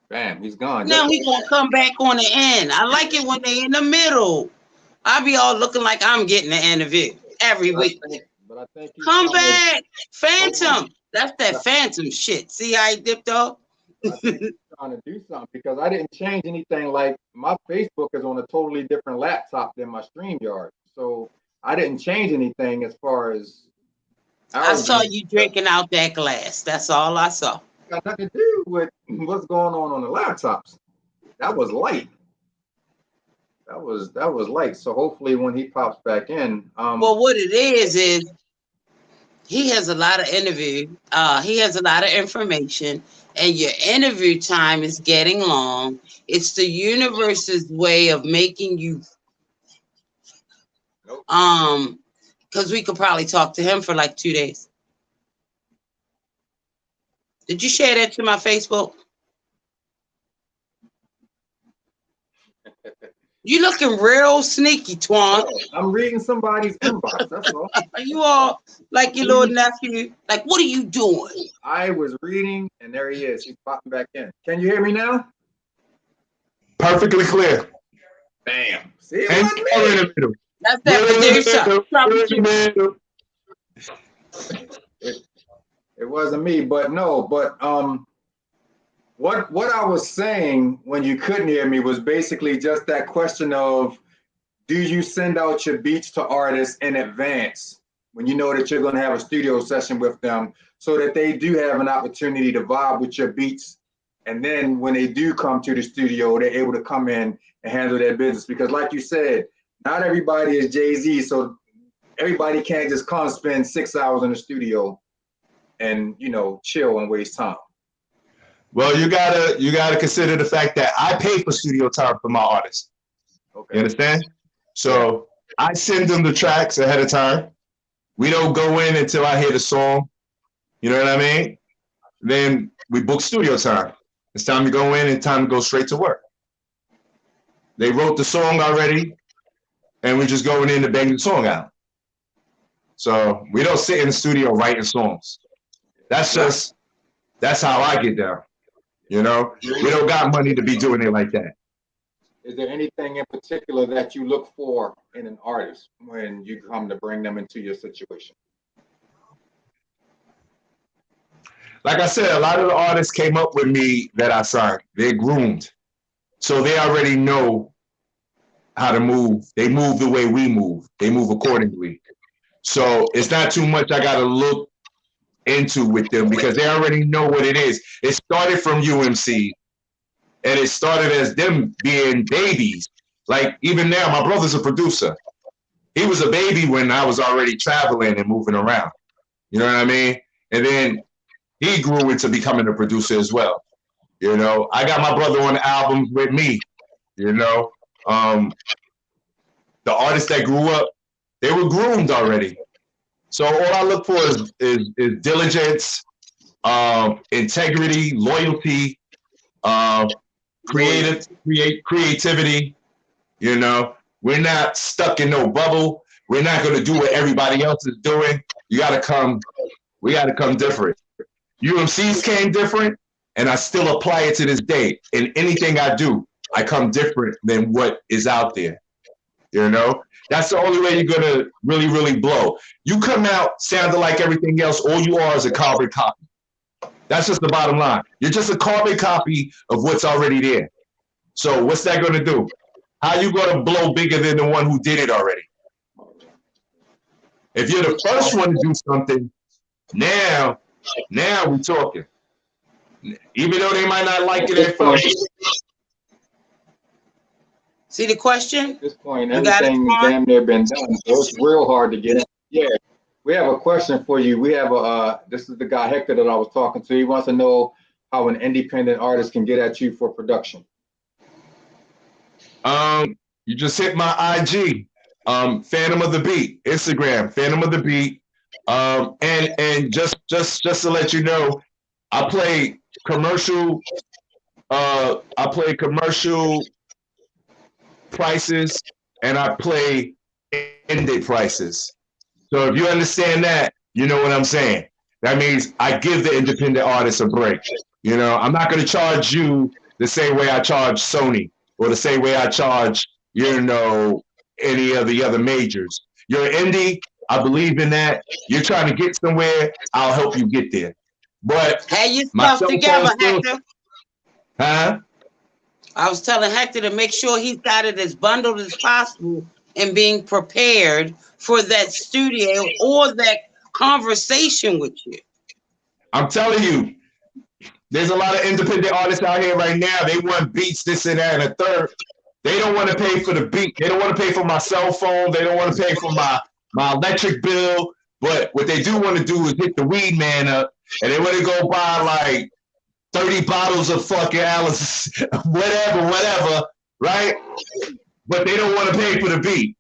Bam, he's gone. Now he gonna come back on the end. I like it when they in the middle. I be all looking like I'm getting the interview every week. But I think he's Come trying back, Phantom. That's that Phantom shit. See how he dipped off? I think he's trying to do something because I didn't change anything. Like my Facebook is on a totally different laptop than my StreamYard, so I didn't change anything as far as. I saw you drinking out that glass. That's all I saw. Got nothing to do with what's going on the laptops. That was light. That was light. So hopefully when he pops back in, well, what it is he has a lot of interview. He has a lot of information, and your interview time is getting long. It's the universe's way of making you because we could probably talk to him for like 2 days. Did you share that to my Facebook? You looking real sneaky, Twan. I'm reading somebody's inbox. That's all. You all like your little nephew? Like, what are you doing? I was reading, and there he is. He's popping back in. Can you hear me now? Perfectly clear. Bam. See, And you're in the middle. That's that producer. It wasn't me, but no, but what I was saying when you couldn't hear me was basically just that question of, do you send out your beats to artists in advance when you know that you're going to have a studio session with them so that they do have an opportunity to vibe with your beats, and then when they do come to the studio, they're able to come in and handle their business? Because like you said, not everybody is Jay-Z, so everybody can't just come spend 6 hours in the studio and chill and waste time. Well, you gotta consider the fact that I pay for studio time for my artists. Okay. You understand? So I send them the tracks ahead of time. We don't go in until I hear the song. You know what I mean? Then we book studio time. It's time to go in and time to go straight to work. They wrote the song already, and we're just going in to bang the song out. So we don't sit in the studio writing songs. That's how I get down. We don't got money to be doing it like that. Is there anything in particular that you look for in an artist when you come to bring them into your situation? Like I said, a lot of the artists came up with me that I signed. They're groomed. So they already know how to move. They move the way we move. They move accordingly. So it's not too much I got to look into with them because they already know what it is. It started from UMC, and it started as them being babies. Like even now, my brother's a producer. He was a baby when I was already traveling and moving around. You know what I mean? And then he grew into becoming a producer as well. I got my brother on albums with me. The artists that grew up, they were groomed already. So all I look for is diligence, integrity, loyalty, creativity. We're not stuck in no bubble. We're not going to do what everybody else is doing. We got to come different. UMC's came different, and I still apply it to this day. In anything I do, I come different than what is out there. That's the only way you're going to really, really blow. You come out sounding like everything else, all you are is a carbon copy. That's just the bottom line. You're just a carbon copy of what's already there. So what's that going to do? How you going to blow bigger than the one who did it already? If you're the first one to do something, now we're talking. Even though they might not like it at first. See the question? At this point, You got it, everything is Mark? damn near been done, so it's real hard to get in. Yeah, we have a question for you. We have this is the guy Hector that I was talking to. He wants to know how an independent artist can get at you for production. You just hit my IG, Phantom of the Beat, Instagram, Phantom of the Beat. And just to let you know, I play commercial prices and I play indie prices. So if you understand that, you know what I'm saying. That means I give the independent artist a break. You know, I'm not going to charge you the same way I charge Sony or the same way I charge, you know, any of the other majors. You're indie. I believe in that. You're trying to get somewhere. I'll help you get there. But Have your stuff together, Hector. Huh? I was telling Hector to make sure he's got it as bundled as possible and being prepared for that studio or that conversation with you. I'm telling you, there's a lot of independent artists out here right now. They want beats, this and that, and a third. They don't want to pay for the beat. They don't want to pay for my cell phone. They don't want to pay for my electric bill. But what they do want to do is hit the weed man up, and they want to go buy like 30 bottles of fucking Alice, whatever, right? But they don't want to pay for the beat.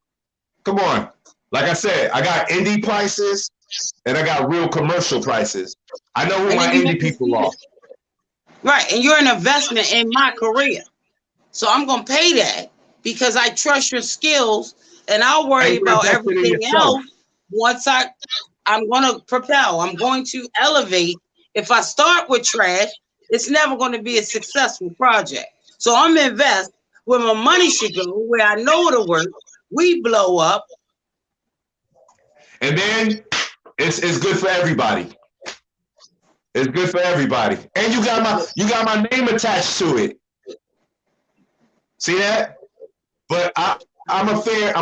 Come on. Like I said, I got indie prices and I got real commercial prices. I know who my indie people are. Right, and you're an investment in my career. So I'm going to pay that because I trust your skills, and I'll worry about everything else once I'm going to propel. I'm going to elevate. If I start with trash, it's never going to be a successful project. So I'm invest where my money should go, where I know it'll work. We blow up. And then it's good for everybody. It's good for everybody. And you got my name attached to it. See that? But I'm a fair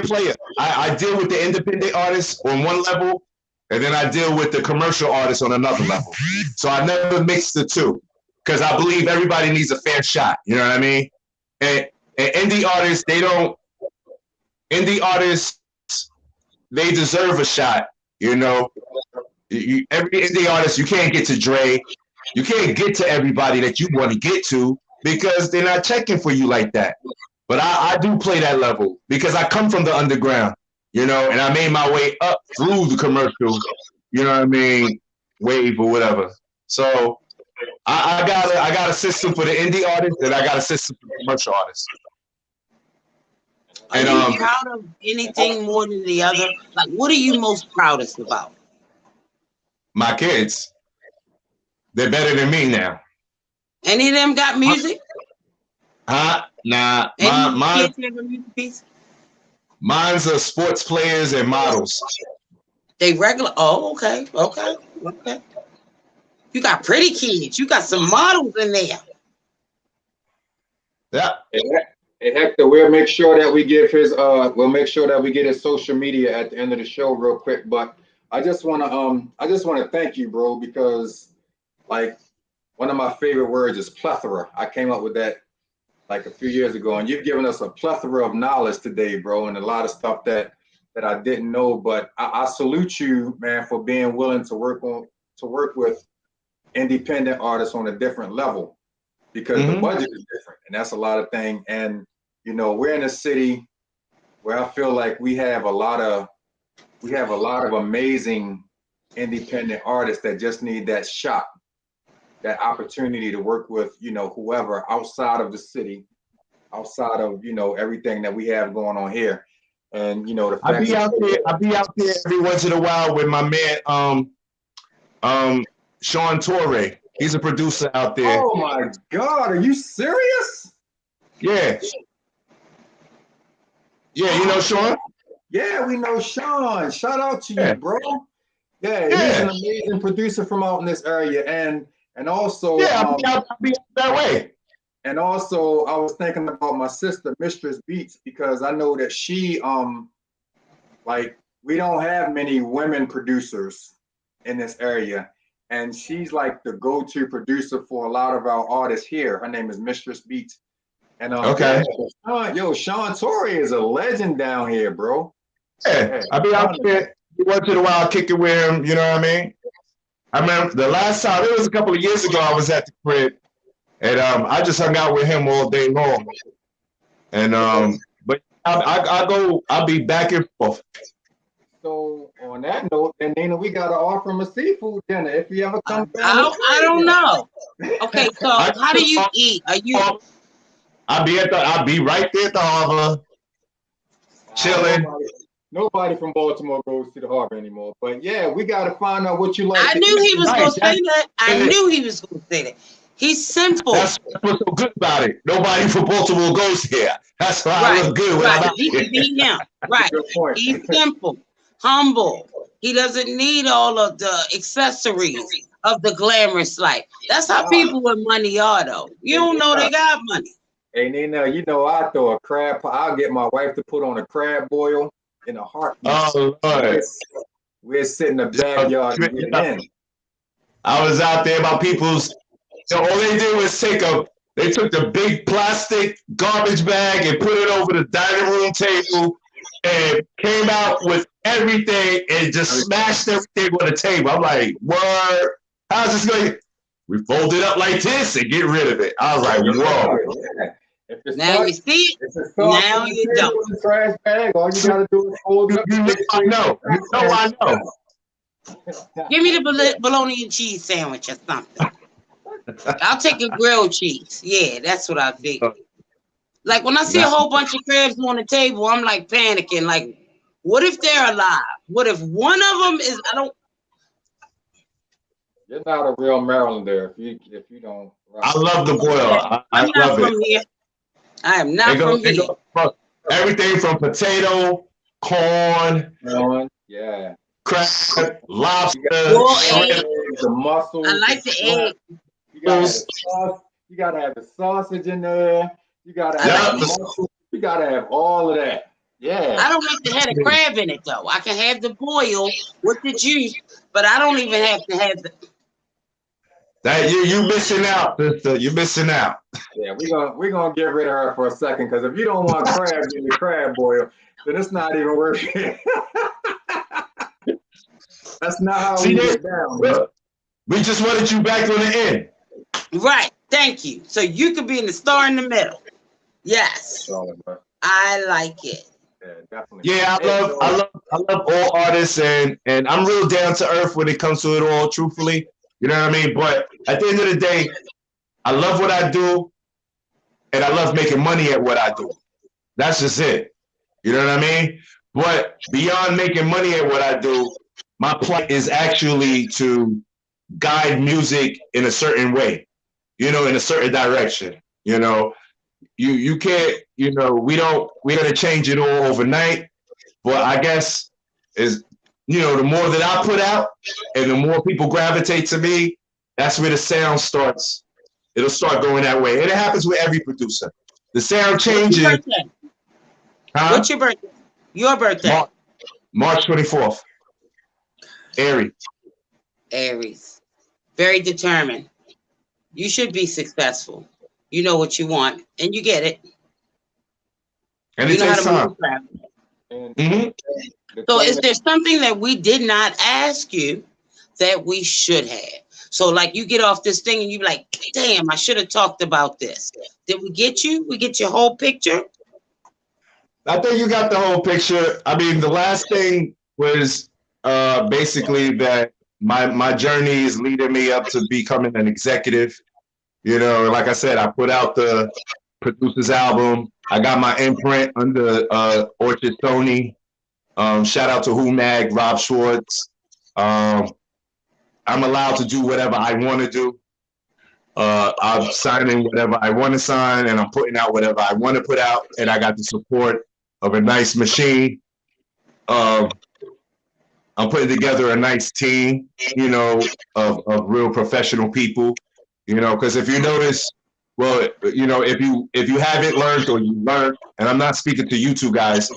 player. I deal with the independent artists on one level, and then I deal with the commercial artists on another level. So I never mix the two because I believe everybody needs a fair shot. You know what I mean? And indie artists, they deserve a shot. You know, every indie artist, you can't get to Dre. You can't get to everybody that you want to get to because they're not checking for you like that. But I do play that level because I come from the underground, you know, and I made my way up through the commercial, you know what I mean, wave or whatever. So I got a system for the indie artists and I got a system for the commercial artists. Are you proud of anything more than the other? Like, what are you most proudest about? My kids. They're better than me now. Any of them got music? Nah. Mine's are sports players and models. They regular. Oh, okay. You got pretty kids. You got some models in there. Yeah. Hey Hector, we'll make sure that we give his his social media at the end of the show real quick. But I just wanna thank you, bro, because like one of my favorite words is plethora. I came up with that like a few years ago, and you've given us a plethora of knowledge today, bro, and a lot of stuff that I didn't know. But I salute you, man, for being willing to work with independent artists on a different level because the budget is different, and that's a lot of things. And you know, we're in a city where I feel like we have a lot of amazing independent artists that just need that shot, that opportunity to work with, you know, whoever outside of the city, outside of, you know, everything that we have going on here. And, you know, the fact I be out there every once in a while with my man, Sean Torre. He's a producer out there. Oh my God, are you serious? Yeah. Yeah, you know Sean? Yeah, we know Sean. Shout out to you, bro. Yeah, he's an amazing producer from out in this area. And also, I'll be that way. And also, I was thinking about my sister, Mistress Beats, because I know that she, like we don't have many women producers in this area. And she's like the go-to producer for a lot of our artists here. Her name is Mistress Beats. And Okay. Sean Torrey is a legend down here, bro. Yeah, I be out there once in a while kicking with him. You know what I mean? I remember the last time, it was a couple of years ago, I was at the crib, and I just hung out with him all day long. And but I'll be back and forth. So on that note, then Nina, we gotta offer him a seafood dinner if he ever comes down. I don't know. Okay, so how do you eat? Are you? I'll be right there at the harbor, chilling. Nobody from Baltimore goes to the harbor anymore. But yeah, we gotta find out what you like. I knew he was gonna say that. I knew he was gonna say that. He's simple. That's what's so good about it. Nobody from Baltimore goes here. That's why I look good when I'm out he can be him. Right. He's simple, humble. He doesn't need all of the accessories of the glamorous life. That's how people with money are, though. You don't know they got money. Hey Nina, you know I throw a crab. I'll get my wife to put on a crab boil in a heartbeat. Oh Lord. We're sitting in the backyard getting in. I was out there, my people's. So all they did was they took the big plastic garbage bag and put it over the dining room table and came out with everything and just smashed everything on the table. I'm like, what? How's this going? We fold it up like this and get rid of it. I was like, whoa. Now you see it. Now you don't. The trash bag. All you gotta do is fold it up. I know. I know. Give me the bologna and cheese sandwich or something. I'll take a grilled cheese. Yeah, that's what I'll do. Like when I see a whole bunch of crabs on the table, I'm like panicking. Like, what if they're alive? What if one of them is? I don't. You're not a real Marylander if you don't. I love the boil. I love it. Here. I am not from here. Everything from potato, corn, yeah, crab, lobster, shrimp, the mussels. I like the egg. You gotta have the sausage in there. You gotta have the mussels. You gotta have all of that. Yeah. I don't like to have the crab in it though. I can have the boil with the juice, but I don't even have to have the. That you missing out, sister. You're missing out. Yeah, we're gonna get rid of her for a second because if you don't want crab in your crab boil, then it's not even worth it. That's not how we get down. Look, we just wanted you back on the end. Right. Thank you. So you could be in the star in the middle. Yes. I like it. Yeah, definitely. Yeah, I love all artists and I'm real down to earth when it comes to it all, truthfully. You know what I mean? But at the end of the day, I love what I do and I love making money at what I do. That's just it. You know what I mean? But beyond making money at what I do, my plan is actually to guide music in a certain way, you know, in a certain direction. You know, you can't, you know, we're gonna change it all overnight. But I guess is, you know, the more that I put out and the more people gravitate to me, that's where the sound starts. It'll start going that way. And it happens with every producer. The sound changes. What's your birthday? Huh? What's your birthday? Your birthday. March 24th. Aries. Very determined. You should be successful. You know what you want, and you get it. And it takes time. So is there something that we did not ask you that we should have? So like you get off this thing and you be like, damn, I should have talked about this. Did we get you? We get your whole picture? I think you got the whole picture. I mean, the last thing was basically that my journey is leading me up to becoming an executive. You know, like I said, I put out the producer's album. I got my imprint under Orchard Sony. Shout out to Who Mag, Rob Schwartz. I'm allowed to do whatever I want to do. I'm signing whatever I want to sign, and I'm putting out whatever I want to put out. And I got the support of a nice machine. I'm putting together a nice team, you know, of real professional people, you know, because if you notice, well, you know, if you haven't learned or you learned, and I'm not speaking to you two guys,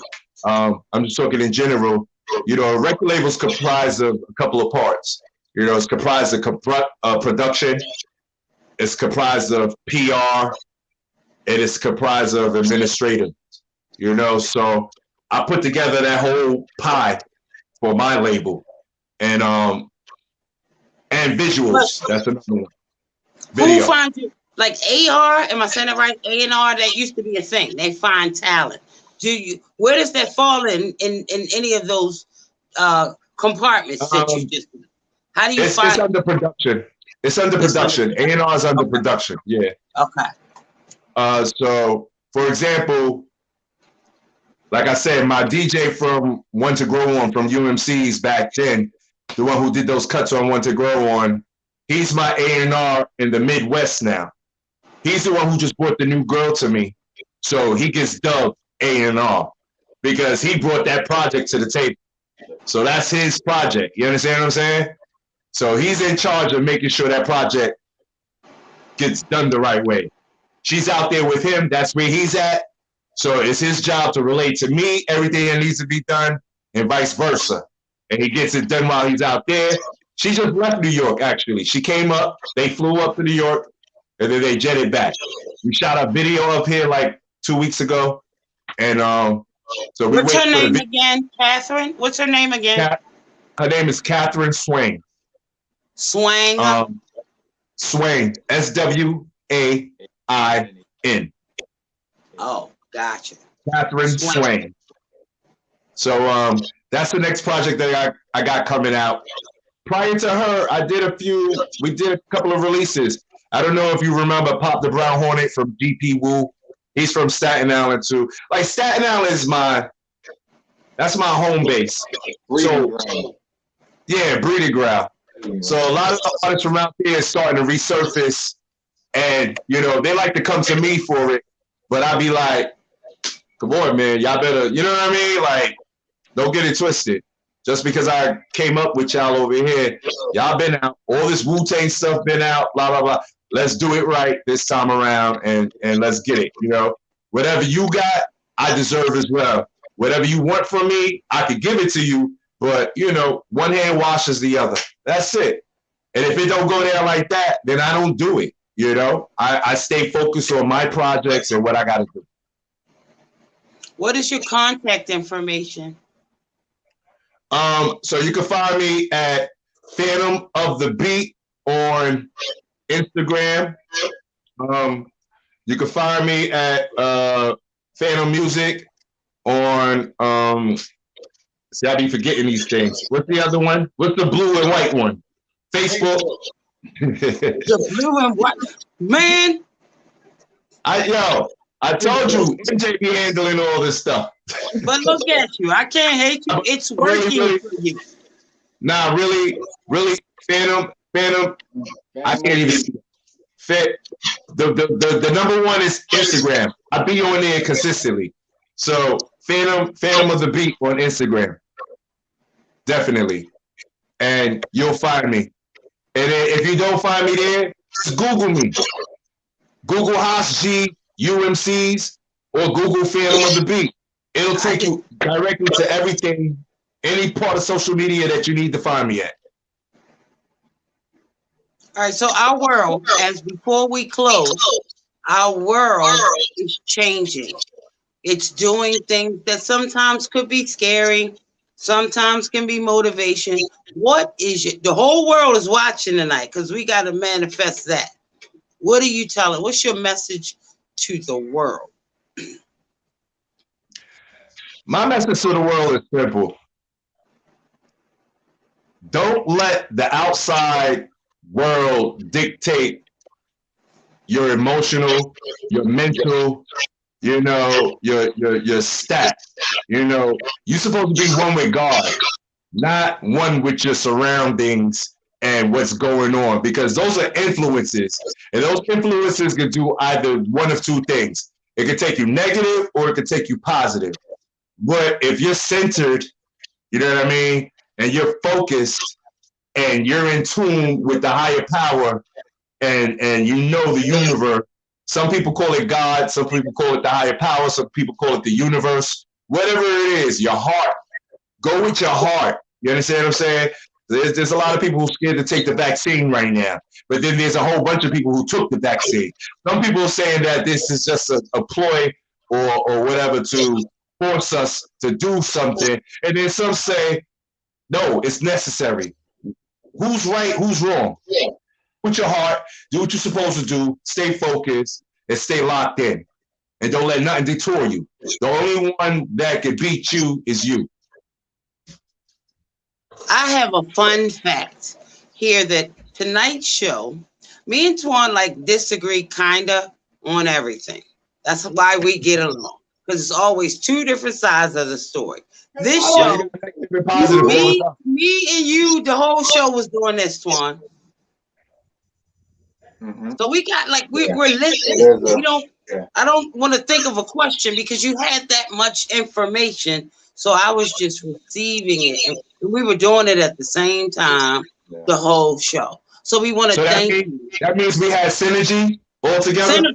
I'm just talking in general. a record label is comprised of a couple of parts. It's comprised of production, it's comprised of PR, and it's comprised of administrative. So I put together that whole pie for my label, and visuals. That's another one. Video. Who finds you? Like AR, am I saying it right? A&R, that used to be a thing. They find talent. Where does that fall in any of those compartments that you just? How do you find? It's under production. It's under production. A&R is under production. Yeah. Okay. So, for example, like I said, my DJ from One to Grow On from UMC's back then, the one who did those cuts on One to Grow On, he's my A&R in the Midwest now. He's the one who just brought the new girl to me. So he gets dubbed A&R because he brought that project to the table. So that's his project. You understand what I'm saying? So he's in charge of making sure that project gets done the right way. She's out there with him. That's where he's at. So it's his job to relate to me everything that needs to be done and vice versa. And he gets it done while he's out there. She just left New York, actually. She came up. They flew up to New York. And then they jetted back. We shot a video up here like 2 weeks ago. And so we What's her name again? Catherine? What's her name again? Her name is Catherine Swain. Swain? Swain. SWAIN. Oh, gotcha. Catherine Swain. So that's the next project that I got coming out. Prior to her, we did a couple of releases. I don't know if you remember Pop the Brown Hornet from GP Wu. He's from Staten Island too. Like Staten Island is that's my home base. Breeding ground. So a lot of artists from out there are starting to resurface, and they like to come to me for it. But I'd be like, come on, man, y'all better, you know what I mean? Like, don't get it twisted. Just because I came up with y'all over here, y'all been out. All this Wu-Tang stuff been out, blah, blah, blah. Let's do it right this time around and let's get it, Whatever you got, I deserve as well. Whatever you want from me, I could give it to you, but, one hand washes the other. That's it. And if it don't go there like that, then I don't do it, I stay focused on my projects and what I got to do. What is your contact information? So you can find me at Phantom of the Beat on Instagram. You can find me at Phantom Music on see, I be forgetting these things. What's the other one? What's the blue and white one? Facebook. The blue and white. Man. I told you MJ be handling all this stuff. But look at you. I can't hate you. It's working for you. Nah, really, Phantom. I can't even see it. The number one is Instagram. I be on there consistently. So Phantom of the Beat on Instagram. Definitely. And you'll find me. And if you don't find me there, just Google me. Google Haas G, UMCs, or Google Phantom of the Beat. It'll take you directly to everything, any part of social media that you need to find me at. All right, so our world, as before we close, our world is changing. It's doing things that sometimes could be scary, sometimes can be motivation. What is it? The whole world is watching tonight because we got to manifest that. What are you telling? What's your message to the world? My message to the world is simple. Don't let the outside world dictate your emotional, your mental, your stats. You're supposed to be one with God, not one with your surroundings and what's going on, because those are influences, and those influences can do either one of two things. It could take you negative or it could take you positive. But if you're centered, you know what I mean, and you're focused and you're in tune with the higher power and the universe, some people call it God, some people call it the higher power, some people call it the universe, whatever it is, your heart, Go with your heart. You understand what I'm saying? There's a lot of people who are scared to take the vaccine right now, but then there's a whole bunch of people who took the vaccine. Some people are saying that this is just a ploy or whatever to force us to do something, and then some say no, it's necessary. Who's right? Who's wrong? With your heart, do what you're supposed to do, stay focused, and stay locked in. And don't let nothing detour you. The only one that can beat you is you. I have a fun fact here that tonight's show, me and Twan like disagree kinda on everything. That's why we get along. Because it's always two different sides of the story. This show, me and you, the whole show was doing this, Twan. So we got like we're listening. We don't. I don't want to think of a question because you had that much information. So I was just receiving it, and we were doing it at the same time the whole show. So we want to thank you. That means we had synergy all together.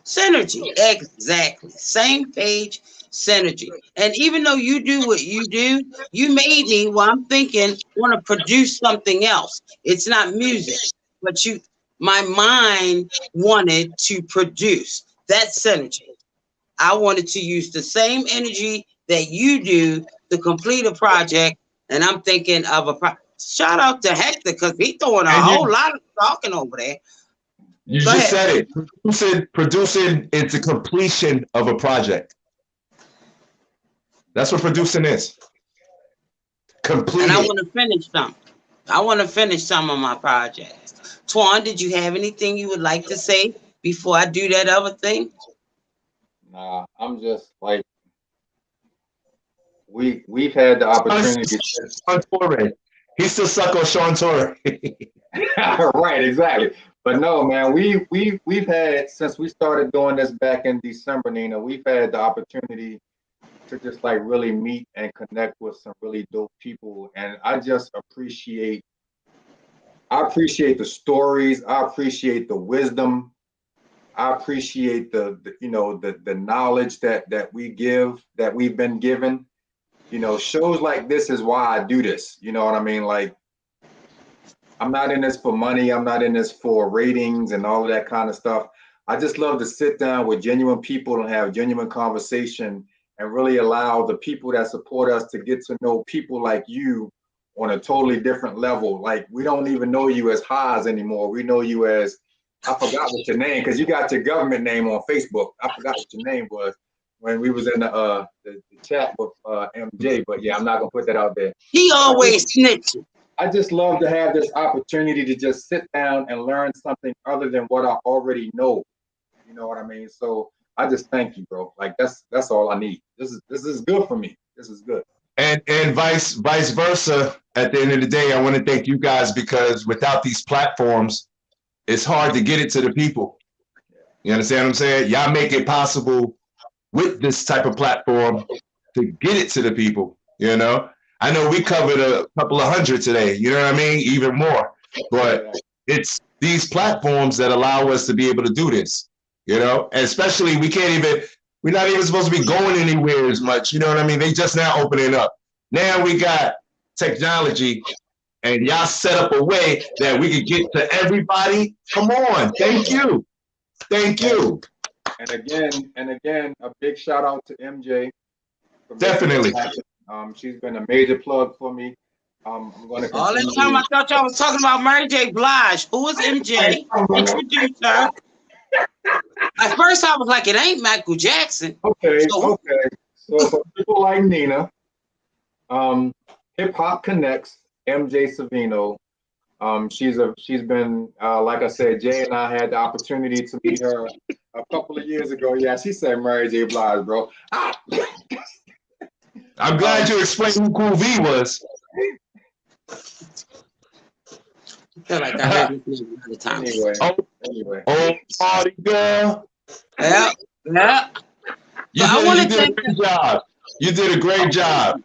Synergy, exactly. Same page, synergy. And even though you do what you do, you made me, while I'm thinking, want to produce something else. It's not music, but my mind wanted to produce. That's synergy. I wanted to use the same energy that you do to complete a project, and I'm thinking of shout out to Hector because he's throwing a whole lot of talking over there. You just said it. Producing is the completion of a project. That's what producing is. Complete. And I want to finish some. I want to finish some of my projects. Twan, did you have anything you would like to say before I do that other thing? Nah, I'm just like we've had the opportunity. Sean Torre. He still suck on Sean Torre. Right, exactly. But no, man, we've had, since we started doing this back in December, Nina, we've had the opportunity to just like really meet and connect with some really dope people. And I just appreciate the stories. I appreciate the wisdom. I appreciate the knowledge that we've been given. You know, shows like this is why I do this. You know what I mean? Like, I'm not in this for money. I'm not in this for ratings and all of that kind of stuff. I just love to sit down with genuine people and have genuine conversation and really allow the people that support us to get to know people like you on a totally different level. Like, we don't even know you as Haas anymore. We know you as, I forgot what your name, because you got your government name on Facebook. I forgot what your name was when we was in the chat with MJ, but yeah, I'm not gonna put that out there. He always snitching. I just love to have this opportunity to just sit down and learn something other than what I already know. You know what I mean? So I just thank you, bro. Like that's all I need. This is good for me. This is good. And vice versa. At the end of the day, I want to thank you guys because without these platforms, it's hard to get it to the people. You understand what I'm saying? Y'all make it possible with this type of platform to get it to the people, you know? I know we covered a couple of hundred today, you know what I mean? Even more. But it's these platforms that allow us to be able to do this, you know? And especially we're not even supposed to be going anywhere as much, you know what I mean? They just now opening up. Now we got technology and y'all set up a way that we could get to everybody. Come on, thank you. Thank you. And again, a big shout out to MJ. Definitely. She's been a major plug for me. I'm going to. All that time I thought y'all was talking about Mary J. Blige. Who is MJ? Introduce her. At first, I was like, it ain't Michael Jackson. Okay. So for people like Nina, Hip Hop Connects, MJ Savino. She's been like I said, Jay and I had the opportunity to meet her a couple of years ago. Yeah, she said Mary J. Blige, bro. I'm glad you explained who Cool V was. I feel like I heard this all the time. Anyway. Oh, party girl. Yeah. You did a great job. You did a great job.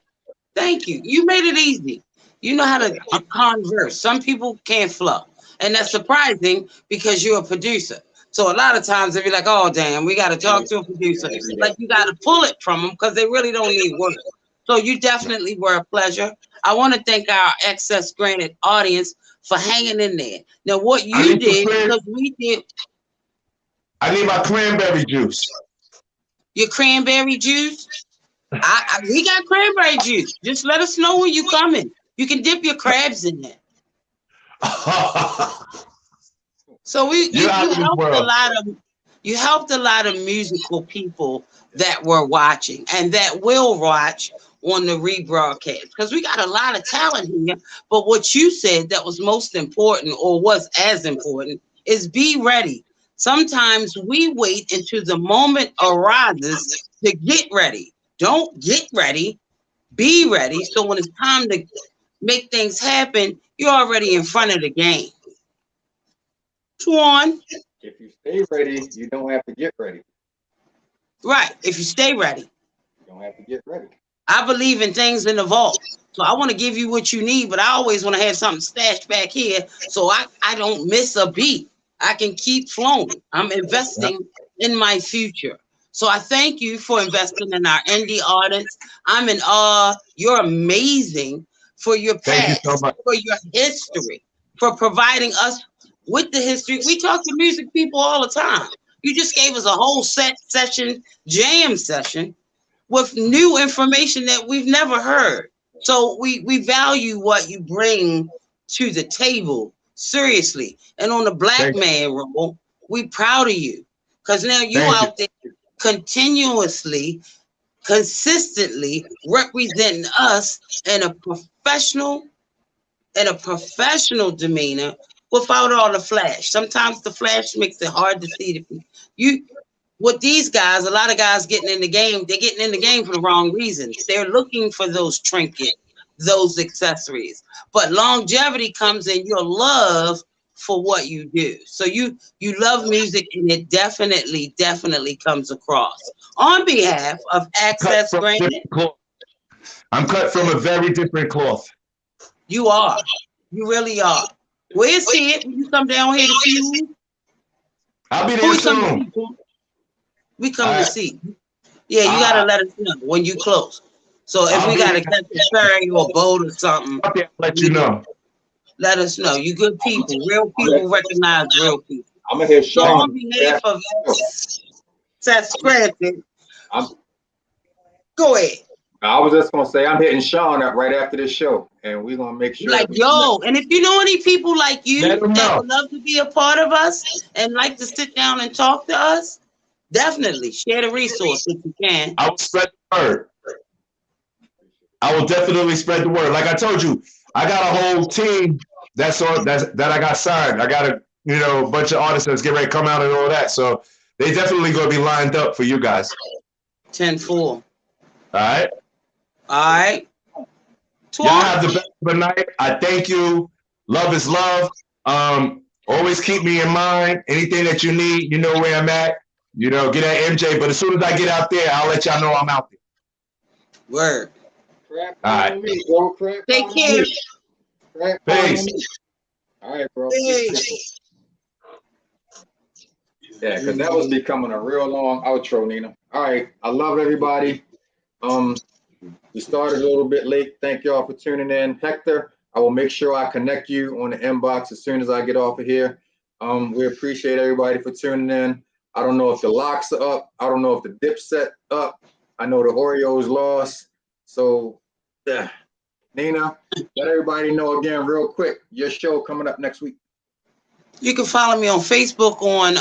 Thank you. You made it easy. You know how to converse. Some people can't flow. And that's surprising because you're a producer. So a lot of times they be like, oh, damn, we got to talk to a producer. Like you got to pull it from them because they really don't need work. So you definitely were a pleasure. I want to thank our Access Granted audience for hanging in there. Now, what you did, because we did. I need my cranberry juice. Your cranberry juice? We got cranberry juice. Just let us know when you coming. You can dip your crabs in there. So you helped a lot of musical people that were watching and that will watch on the rebroadcast, because we got a lot of talent here. But what you said that was most important, or was as important, is be ready. Sometimes we wait until the moment arises to get ready. Don't get ready, be ready. So when it's time to make things happen, you're already in front of the game. Swan. If you stay ready, you don't have to get ready. Right. If you stay ready. You don't have to get ready. I believe in things in the vault. So I want to give you what you need, but I always want to have something stashed back here so I don't miss a beat. I can keep flowing. I'm investing in my future. So I thank you for investing in our indie artists. I'm in awe. You're amazing for your past, for your history, for providing us with the history. We talk to music people all the time. You just gave us a whole jam session with new information that we've never heard. So we value what you bring to the table, seriously. And on the black man role, we proud of you. Because now you out there continuously, consistently representing us in a professional demeanor without all the flash. Sometimes the flash makes it hard to see with these guys, a lot of guys getting in the game, they're getting in the game for the wrong reasons. They're looking for those trinkets, those accessories. But longevity comes in your love for what you do. So you love music, and it definitely comes across. On behalf of Access Granted, I'm cut from a very different cloth. You are. You really are. We'll see it when you come down here to see you. I'll be there soon. We come to see. Yeah, you gotta let us know when you close. So if we gotta catch a ferry or a boat or something, I'll let you know. Let us know. You good people. Real people recognize real people. I'm gonna hit So Sean. on behalf of Access Granted, go ahead. I was just gonna say I'm hitting Sean up right after this show, and we're gonna make sure. Like, yo, and if you know any people like you that would love to be a part of us and like to sit down and talk to us, definitely share the resource if you can. I will spread the word. I will definitely spread the word. Like I told you, I got a whole team that I got signed. I got a bunch of artists that's getting ready to come out and all that. So they definitely gonna be lined up for you guys. 10-4. All right. All right. Y'all have the best of the night. I thank you. Love is love. Always keep me in mind. Anything that you need, you know where I'm at. Get at MJ. But as soon as I get out there, I'll let y'all know I'm out there. Word. All right. Take care. Peace. All right, bro. Peace. Yeah, because that was becoming a real long outro, Nina. All right. I love everybody. We started a little bit late. Thank y'all for tuning in. Hector, I will make sure I connect you on the inbox as soon as I get off of here. We appreciate everybody for tuning in. I don't know if the locks are up. I don't know if the dip's set up. I know the Oreos lost. So, yeah. Nina, let everybody know again real quick. Your show coming up next week. You can follow me on Facebook on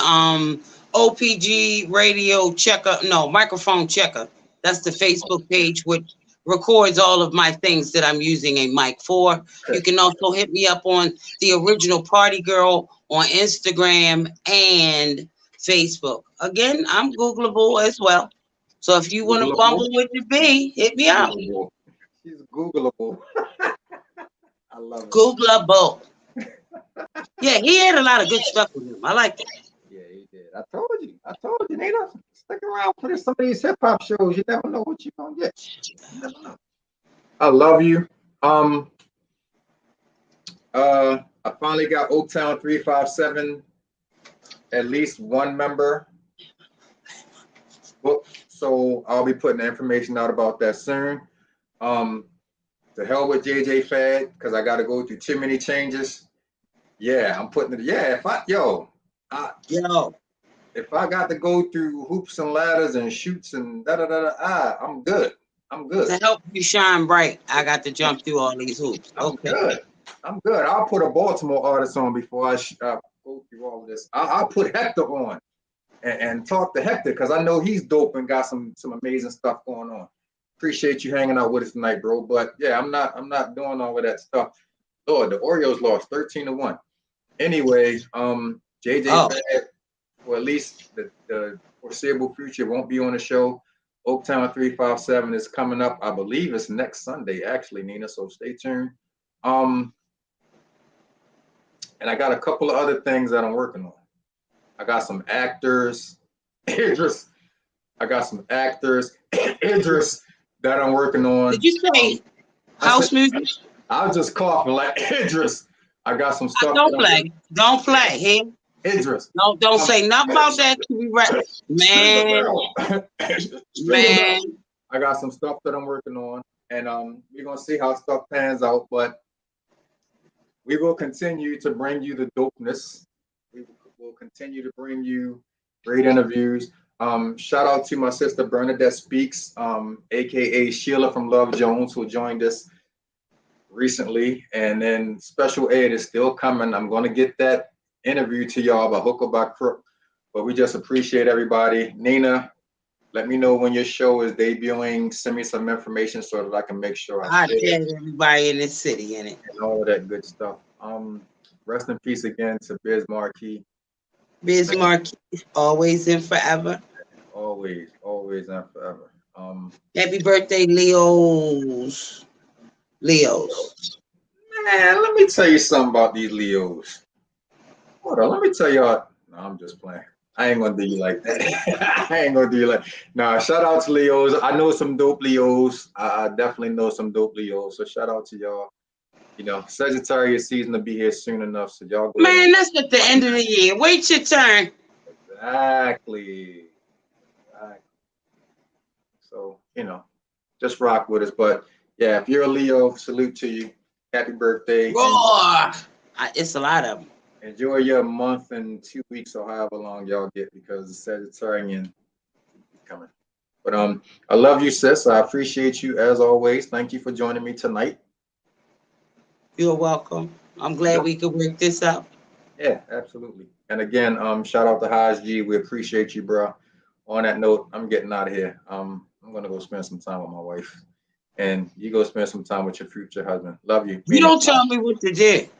OPG Radio Checker. No, Microphone Checker. That's the Facebook page, which records all of my things that I'm using a mic for. Okay. You can also hit me up on The Original Party Girl on Instagram and Facebook. Again, I'm Googleable as well. So if you want to bumble with the B, hit me up. She's Googleable. I love it. Googleable. Yeah, he had a lot of good stuff with him. I like that. Yeah, he did. I told you, Nina. Stick around for some of these hip hop shows. You never know what you're gonna get. You never know. I love you. I finally got Oaktown 357. At least one member. So I'll be putting the information out about that soon. The hell with JJ Fad because I got to go through too many changes. Yeah, I'm putting it. Yeah, Yo, if I got to go through hoops and ladders and shoots and da da da da, I'm good. I'm good. to help you shine bright, I got to jump through all these hoops. I'm Okay. good. I'm good. I'll put a Baltimore artist on before I go through all of this. I'll put Hector on and talk to Hector because I know he's dope and got some amazing stuff going on. Appreciate you hanging out with us tonight, bro. But yeah, I'm not doing all of that stuff. Lord, the Orioles lost 13-1. Anyway, JJ Fad, or at least the foreseeable future, won't be on the show. Oaktown 357 is coming up. I believe it's next Sunday, actually, Nina. So stay tuned. And I got a couple of other things that I'm working on. I got some actors, Idris. I got some actors, Idris, that I'm working on. Did you say house music? I was just coughing like Idris. I got some stuff. Don't play. Don't play. Hey? Idris. Don't say nothing about that. Man. Man. I got some stuff that I'm working on, and we're gonna see how stuff pans out. But we will continue to bring you the dopeness. We will continue to bring you great interviews. Shout out to my sister Bernadette Speaks, aka Sheila from Love Jones, who joined us recently. And then Special Ed is still coming. I'm gonna get that interview to y'all by hook or by crook. But we just appreciate everybody. Nina, let me know when your show is debuting. Send me some information so that I can make sure I get everybody in this city in it. And all of that good stuff. Rest in peace again to Biz Marquis. Biz Marquis, always and forever. Always and forever. Happy birthday, Leos. Leos. Man, let me tell you something about these Leos. Hold on, let me tell y'all. No, I'm just playing. I ain't gonna do you like that. I ain't gonna do you like. Nah, shout out to Leos. I know some dope Leos. I definitely know some dope Leos. So shout out to y'all. You know, Sagittarius season will be here soon enough. So y'all go. Man, that's at the end of the year. Wait your turn. Exactly. So, you know, just rock with us. But yeah, if you're a Leo, salute to you. Happy birthday. Roar. It's a lot of them. Enjoy your month and 2 weeks or however long y'all get because the Sagittarian is coming. But I love you, sis. I appreciate you as always. Thank you for joining me tonight. You're welcome. I'm glad we could work this out. Yeah, absolutely. And again, shout out to Haas G. We appreciate you, bro. On that note, I'm getting out of here. I'm gonna go spend some time with my wife, and you go spend some time with your future husband. Love you. You don't tell me what to do.